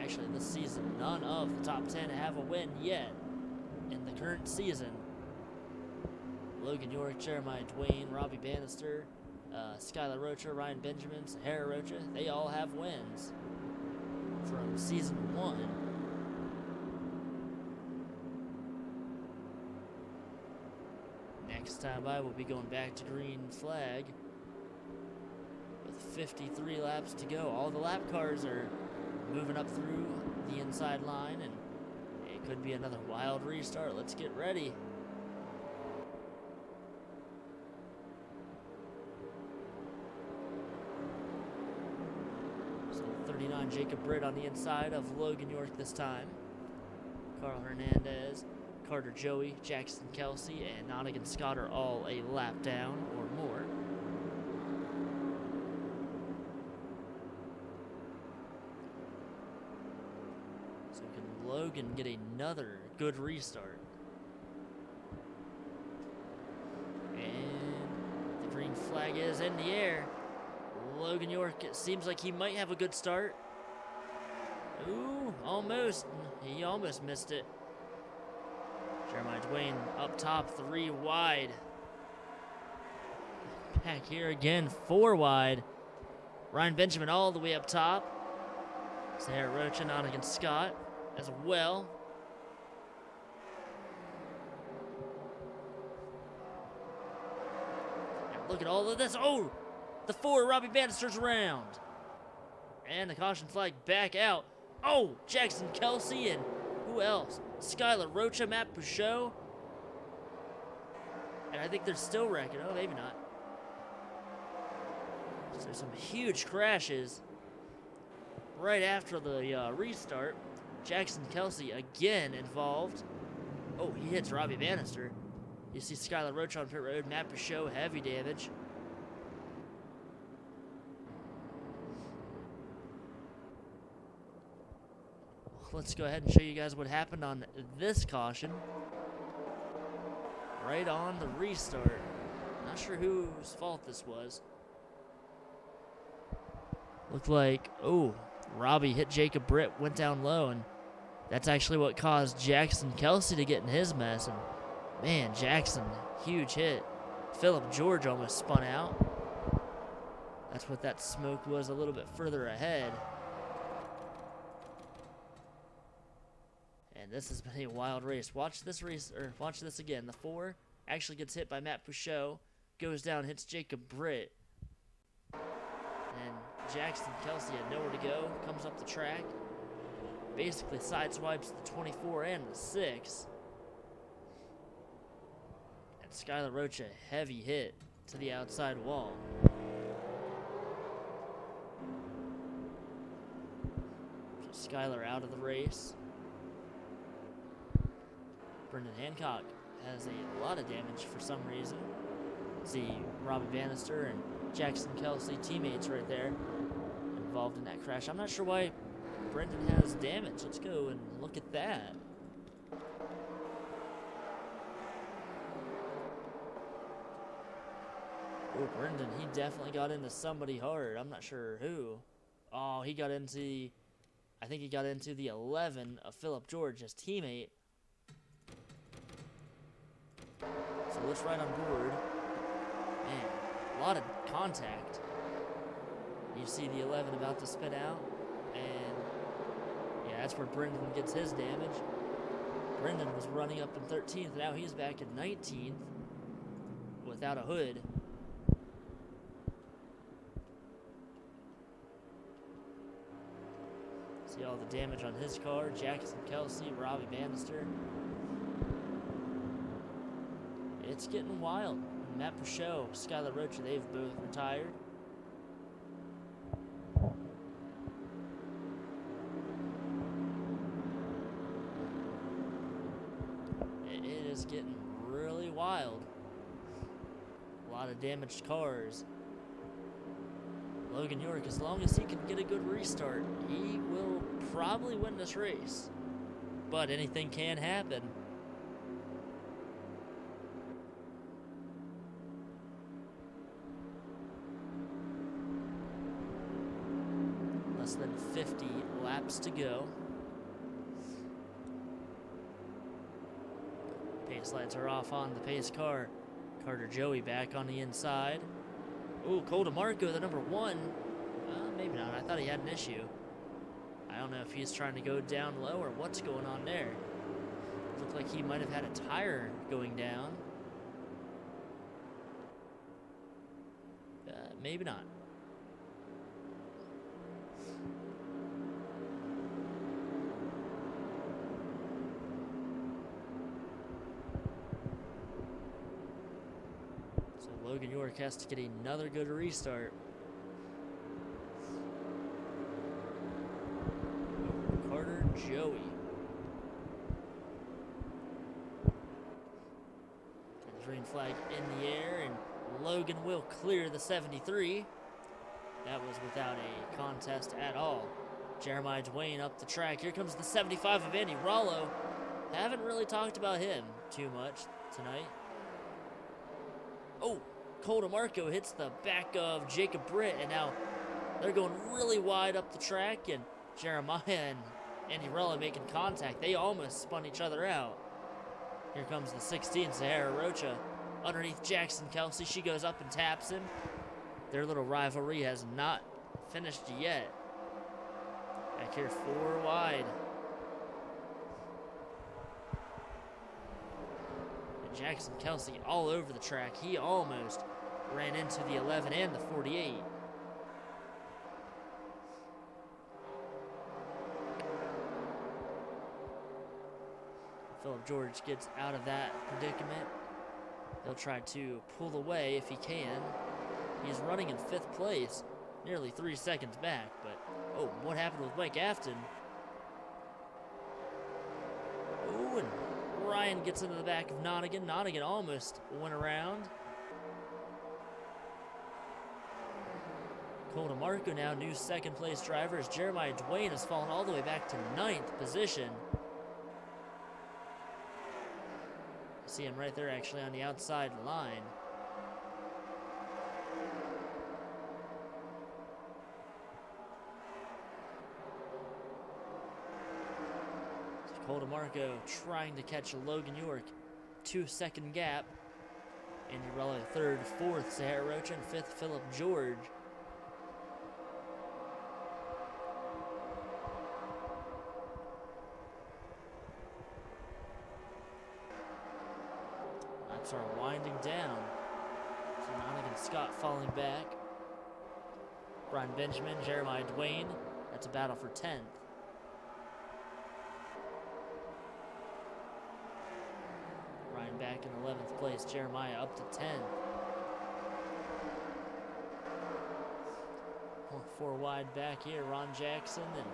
Actually, this season, none of the top 10 have a win yet in the current season. Logan York, Jeremiah Dwayne, Robbie Bannister, Skylar Rocha, Ryan Benjamin, Sahara Rocha, they all have wins from season 1. Next time by, we'll be going back to green flag with 53 laps to go. All the lap cars are moving up through the inside line, and it could be another wild restart. Let's get ready. So 39 Jacob Britt on the inside of Logan York this time. Carl Hernandez, Carter Joey, Jackson Kelsey, and Nottingham Scott are all a lap down or more. So can Logan get another good restart? And the green flag is in the air. Logan York, it seems like he might have a good start. Ooh, almost. He almost missed it. Jeremiah Dwayne up top, 3 wide. Back here again, 4 wide. Ryan Benjamin all the way up top. Sahara Rocha, Nottingham Scott as well. And look at all of this. Oh, the 4, Robbie Bannister's around. And the caution flag back out. Oh, Jackson Kelsey and who else? Skylar Rocha, Matt Pouchot. And I think they're still wrecking. Oh, maybe not. So there's some huge crashes right after the restart. Jackson Kelsey again involved. Oh, he hits Robbie Bannister. You see Skylar Rocha on pit road. Matt Pouchot, heavy damage. Let's go ahead and show you guys what happened on this caution. Right on the restart. Not sure whose fault this was. Looked like, oh, Robbie hit Jacob Britt, went down low, and that's actually what caused Jackson Kelsey to get in his mess. And man, Jackson, huge hit. Philip George almost spun out. That's what that smoke was a little bit further ahead. And this has been a wild race. Watch this race, or watch this again. The 4 actually gets hit by Matt Pouchot, goes down, hits Jacob Britt. And Jackson Kelsey had nowhere to go, comes up the track, basically sideswipes the 24 and the 6. And Skylar Rocha, heavy hit to the outside wall. So Skylar out of the race. Brendan Hancock has a lot of damage for some reason. See Robbie Bannister and Jackson Kelsey, teammates right there, involved in that crash. I'm not sure why Brendan has damage. Let's go and look at that. Oh, Brendan, he definitely got into somebody hard. I'm not sure who. Oh, he got into, I think he got into the 11 of Philip George, his teammate. So let's ride on board. Man, a lot of contact. You see the 11 about to spin out. And yeah, that's where Brendan gets his damage. Brendan was running up in 13th. Now he's back in 19th without a hood. See all the damage on his car. Jackson Kelsey, Robbie Bannister. it's getting wild. Matt Peugeot, Skylar Rocha, they've both retired. It is getting really wild. A lot of damaged cars. Logan York, as long as he can get a good restart, he will probably win this race. But anything can happen. Less than 50 laps to go. Pace lights are off on the pace car. Carter Joey back on the inside. Ooh, Cole DeMarco, the number 1. Maybe not. I thought he had an issue. I don't know if he's trying to go down low or what's going on there. Looked like he might have had a tire going down. Maybe not. So Logan York has to get another good restart. Carter Joey. The green flag in the air, and Logan will clear the 73. That was without a contest at all. Jeremiah Dwayne up the track. Here comes the 75 of Andy Rollo. Haven't really talked about him too much tonight. Oh, Cole DeMarco hits the back of Jacob Britt, and now they're going really wide up the track, and Jeremiah and Andy Rollo making contact. They almost spun each other out. Here comes the 16, Sahara Rocha. Underneath Jackson Kelsey, she goes up and taps him. Their little rivalry has not finished yet. Back here, 4 wide. And Jackson Kelsey all over the track. He almost ran into the 11 and the 48. Philip George gets out of that predicament. He'll try to pull away if he can. He's running in 5th place, nearly 3 seconds back, but oh, what happened with Mike Afton? Oh, and Ryan gets into the back of Nonigan. Nonigan almost went around. Cole DeMarco now, new 2nd place driver, as Jeremiah Dwayne has fallen all the way back to 9th position. See him right there actually on the outside line. Cole DeMarco trying to catch Logan York. 2-second gap. Andy Rollo 3rd, 4th, Sahara Rocha, and 5th, Philip George. Laps are winding down. So Nonigan Scott falling back. Brian Benjamin, Jeremiah Dwayne. That's a battle for 10th. Ryan back in 11th place. Jeremiah up to 10. 4 wide back here. Ron Jackson and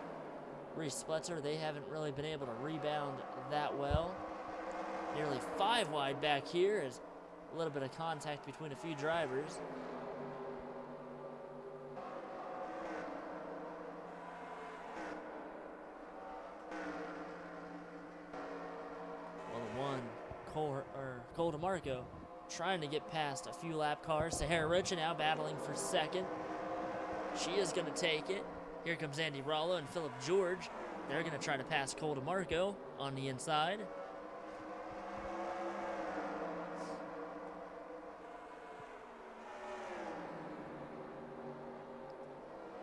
Reese Spletzer, they haven't really been able to rebound that well. Nearly 5 wide back here, as a little bit of contact between a few drivers. Well, the 1, Cole DeMarco trying to get past a few lap cars. Sahara Rocha now battling for 2nd. She is going to take it. Here comes Andy Rollo and Philip George. They're going to try to pass Cole DeMarco on the inside.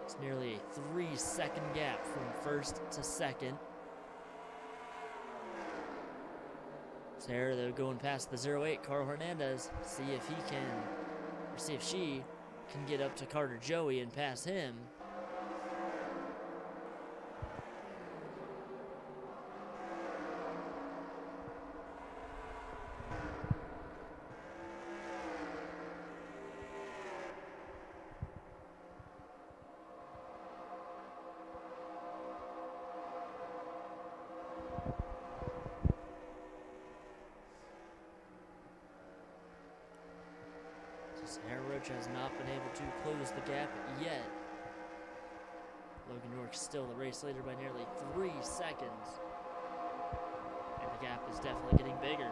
It's nearly a 3-second gap from 1st to 2nd. Sarah, though, going past the 08, Carl Hernandez. See if he can, or see if she can get up to Carter Joey and pass him. Sahara Roach has not been able to close the gap yet. Logan York still the race leader by nearly 3 seconds. And the gap is definitely getting bigger.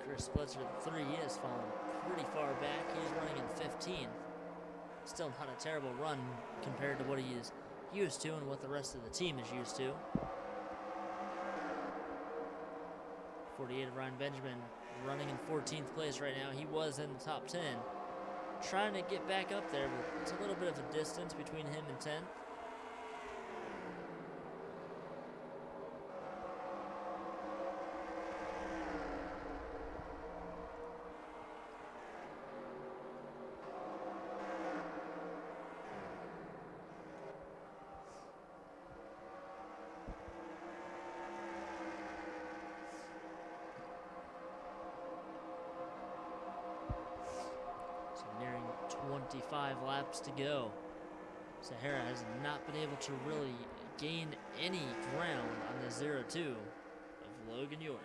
Chris Blitzer, the 3, he has fallen pretty far back. He's running in 15th. Still not a terrible run compared to what he is used to and what the rest of the team is used to. 48 of Ryan Benjamin running in 14th place right now. He was in the top 10. Trying to get back up there, but it's a little bit of a distance between him and 10th. Nearing 25 laps to go. Sahara has not been able to really gain any ground on the 0-2 of Logan York.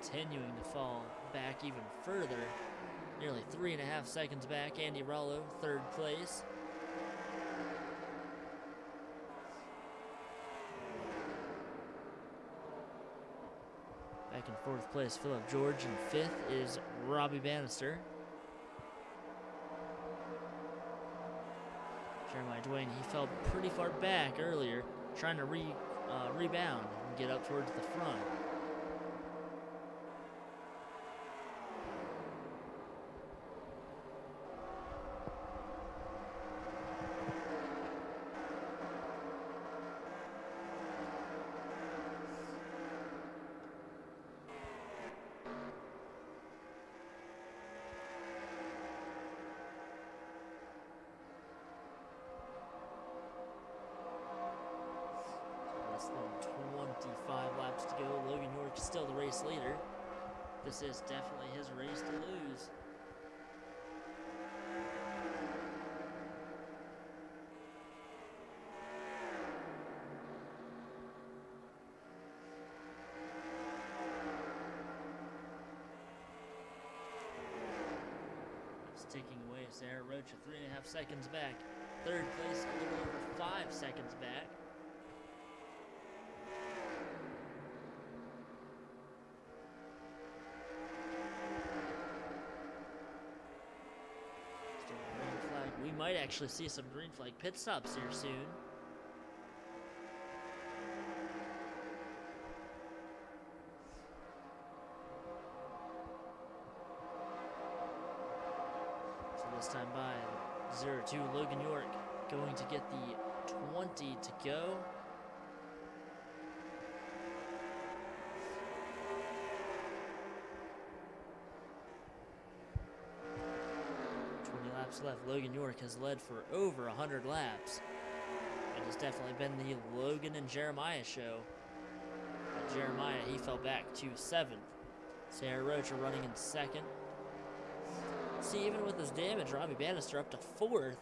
Continuing to fall back even further, nearly 3.5 seconds back. Andy Rollo, 3rd place. Back in 4th place, Philip George, and 5th is Robbie Bannister. Jeremiah Dwayne, he fell pretty far back earlier, trying to rebound and get up towards the front. Less than 25 laps to go. Logan York is still the race leader. This is definitely his race to lose. It's taking away Sahara Roach at 3.5 seconds back. 3rd place, a little over 5 seconds back. We might actually see some green flag pit stops here soon. So this time by 0-2, Logan York going to get the 20 to go. Left. Logan York has led for over 100 laps. It has definitely been the Logan and Jeremiah show. Jeremiah, he fell back to 7th. Sahara Roach are running in 2nd. See, even with his damage, Robbie Bannister up to 4th.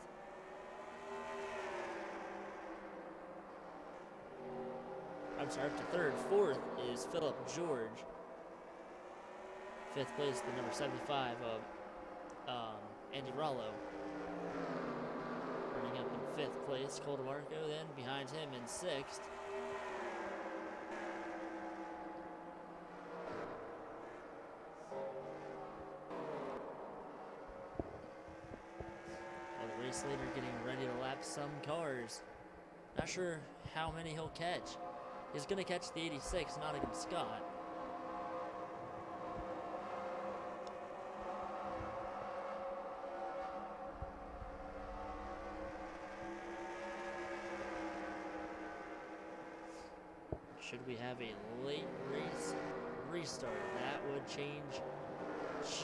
I'm sorry, up to 3rd. 4th is Philip George. 5th place, the number 75 of Andy Rollo. Running up in 5th place, Cole DeMarco, then behind him in 6th. The race leader getting ready to lap some cars. Not sure how many he'll catch. He's going to catch the 86, Nottingham Scott. Should we have a late race restart? That would change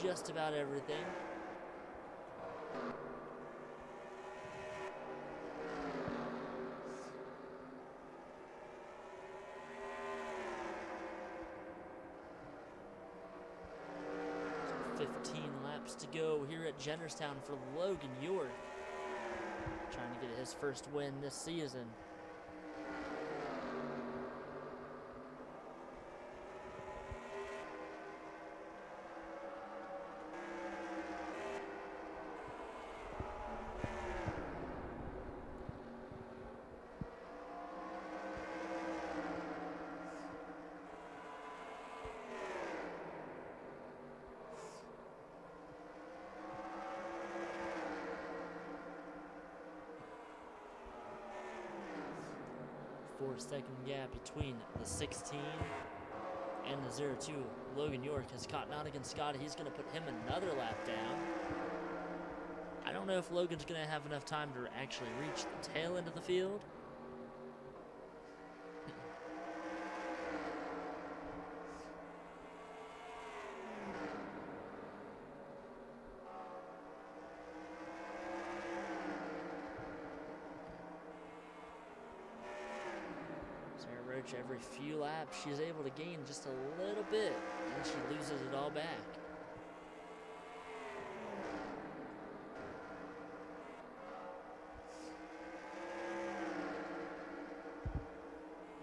just about everything. So 15 laps to go here at Jennerstown for Logan York. Trying to get his first win this season. Four-second gap between the 16 and the 02. Logan York has caught Nottingham Scott. He's going to put him another lap down. I don't know if Logan's going to have enough time to actually reach the tail end of the field. Every few laps, she's able to gain just a little bit, and she loses it all back.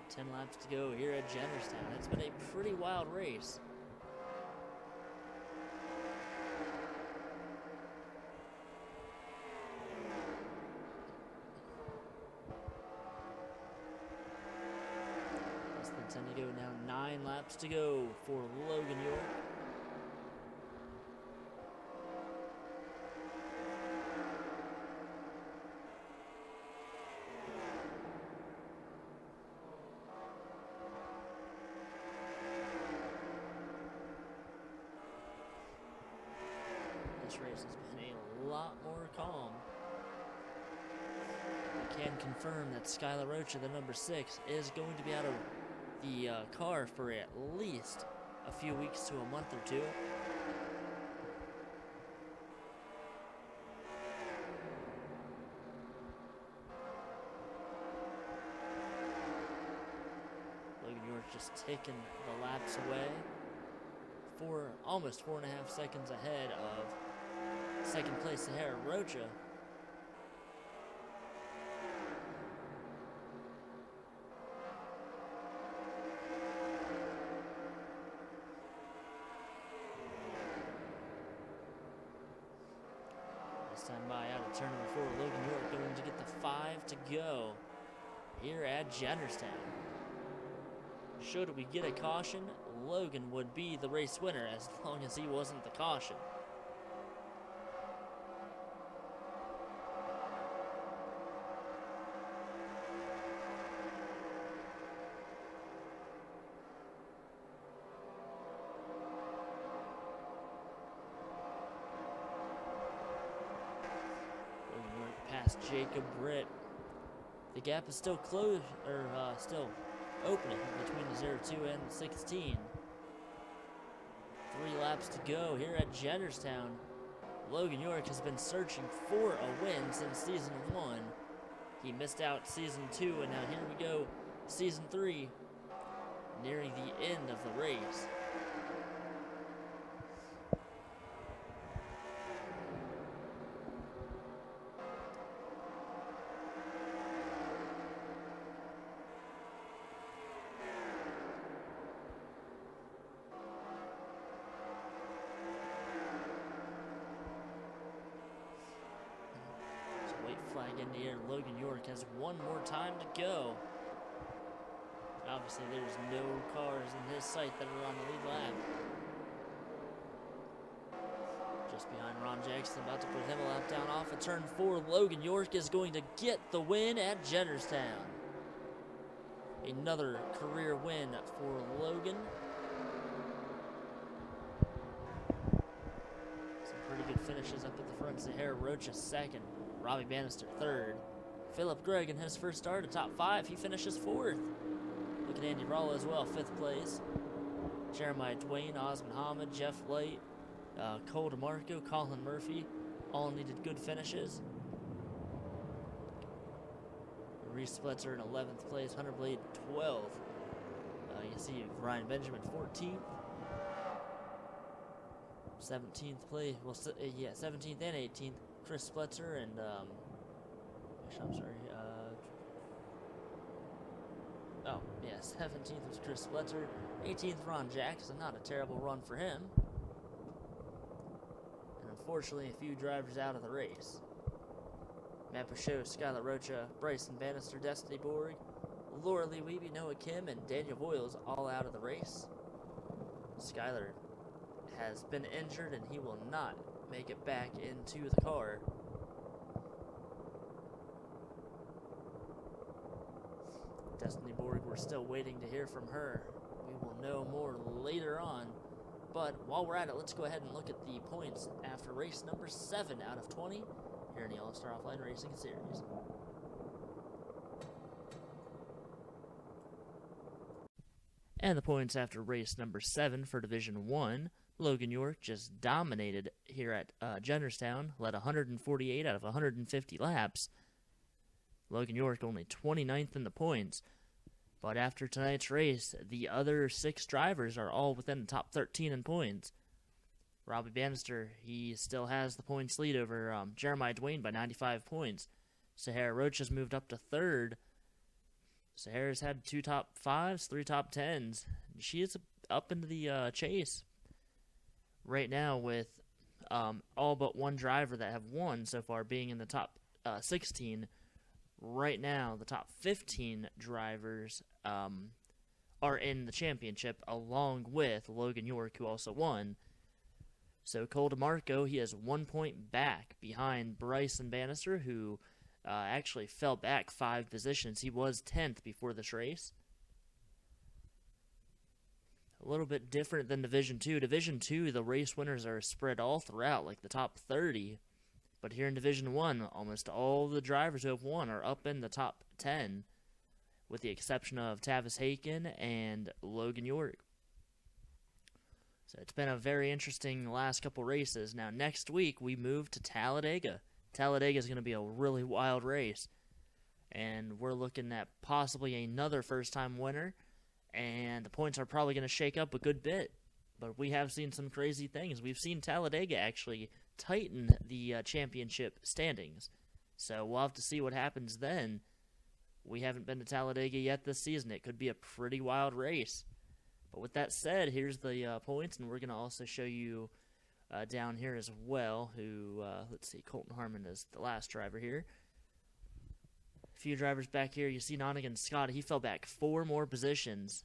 Ten laps to go here at Jennerstown. It's been a pretty wild race. To go now, 9 laps to go for Logan York. This race has been a lot more calm. I can confirm that Skylar Rocha, the number 6, is going to be out of the car for at least a few weeks to a month or two. Logan York just taking the laps away. Almost 4.5 seconds ahead of second place Sahara Rocha. Stand by out of turn number 4. Logan York going to get the 5 to go here at Jennerstown. Should we get a caution, Logan would be the race winner as long as he wasn't the caution. Jacob Britt. The gap is still closed, or still opening between the 02 and the 16. 3 laps to go here at Jennerstown. Logan York has been searching for a win since season 1. He missed out season 2, and now here we go, season 3, nearing the end of the race. Flag in the air. Logan York has one more time to go. Obviously, there's no cars in his sight that are on the lead lap. Just behind Ron Jackson, about to put him a lap down off of turn 4. Logan York is going to get the win at Jennerstown. Another career win for Logan. Some pretty good finishes up at the front. Sahara Rocha second. Robbie Bannister third. Philip Gregg in his first start, a top 5. He finishes 4th. Look at Andy Ralla as well, 5th place. Jeremiah Dwayne, Osman Hamid, Jeff Light, Cole DeMarco, Colin Murphy, all needed good finishes. Reese Spletzer in 11th place, Hunter Blade 12th. You see Ryan Benjamin 14th. 17th place, well, 17th and 18th, Chris Spletzer and, actually, I'm sorry, 17th was Chris Spletzer, 18th Ron Jackson, not a terrible run for him. And unfortunately, a few drivers out of the race. Matt Pachot, Skylar Rocha, Bryson Bannister, Destiny Borg, Laura Lee Weeby, Noah Kim, and Daniel Boyles all out of the race. Skylar has been injured and he will not make it back into the car. Destiny Borg, we're still waiting to hear from her. We will know more later on. But while we're at it, let's go ahead and look at the points after race number 7 out of 20 here in the All-Star Offline Racing Series. And the points after race number 7 for Division 1, Logan York just dominated here at Jennerstown, led 148 out of 150 laps. Logan York only 29th in the points. But after tonight's race, the other 6 drivers are all within the top 13 in points. Robbie Bannister, he still has the points lead over Jeremiah Dwayne by 95 points. Sahara Roach has moved up to 3rd. Sahara's had 2 top 5s, 3 top 10s. She is up into the chase right now with all but 1 driver that have won so far being in the top 16. Right now, the top 15 drivers are in the championship, along with Logan York, who also won. So Cole DeMarco, he has 1 point back behind Bryson Bannister, who actually fell back 5 positions. He was 10th before this race. A little bit different than Division 2. Division 2, the race winners are spread all throughout, like the top 30. But here in Division 1, almost all the drivers who have won are up in the top 10, with the exception of Tavis Haken and Logan York. So it's been a very interesting last couple races. Now, next week, we move to Talladega. Talladega is going to be a really wild race. And we're looking at possibly another first-time winner. And the points are probably going to shake up a good bit. But we have seen some crazy things. We've seen Talladega actually tighten the championship standings. So we'll have to see what happens then. We haven't been to Talladega yet this season. It could be a pretty wild race. But with that said, here's the points, and we're going to also show you down here as well who, let's see, Colton Harmon is the last driver here. A few drivers back here. You see Nonigan Scott, he fell back 4 more positions.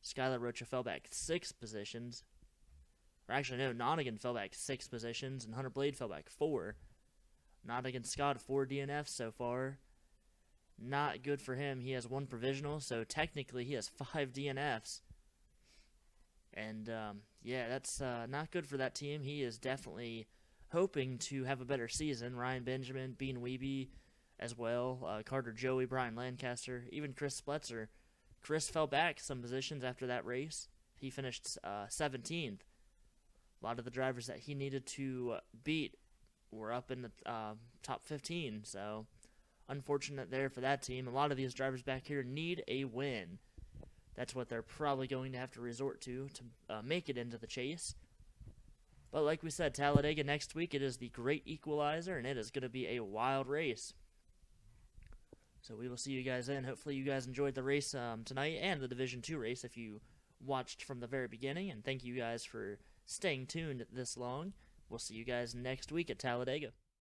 Skylar Rocha fell back 6 positions. Or actually, no, Nonigan fell back 6 positions, and Hunter Blade fell back 4. Nonigan Scott, 4 DNFs so far. Not good for him. He has 1 provisional, so technically he has 5 DNFs. And, yeah, that's not good for that team. He is definitely hoping to have a better season. Ryan Benjamin, Bean Weeby as well, Carter Joey, Brian Lancaster, even Chris Spletzer. Chris fell back some positions after that race. He finished 17th. A lot of the drivers that he needed to beat were up in the top 15, so unfortunate there for that team. A lot of these drivers back here need a win. That's what they're probably going to have to resort to make it into the chase. But like we said, Talladega next week, it is the Great Equalizer, and it is going to be a wild race. So we will see you guys then. Hopefully you guys enjoyed the race tonight and the Division 2 race if you watched from the very beginning. And thank you guys for staying tuned this long. We'll see you guys next week at Talladega.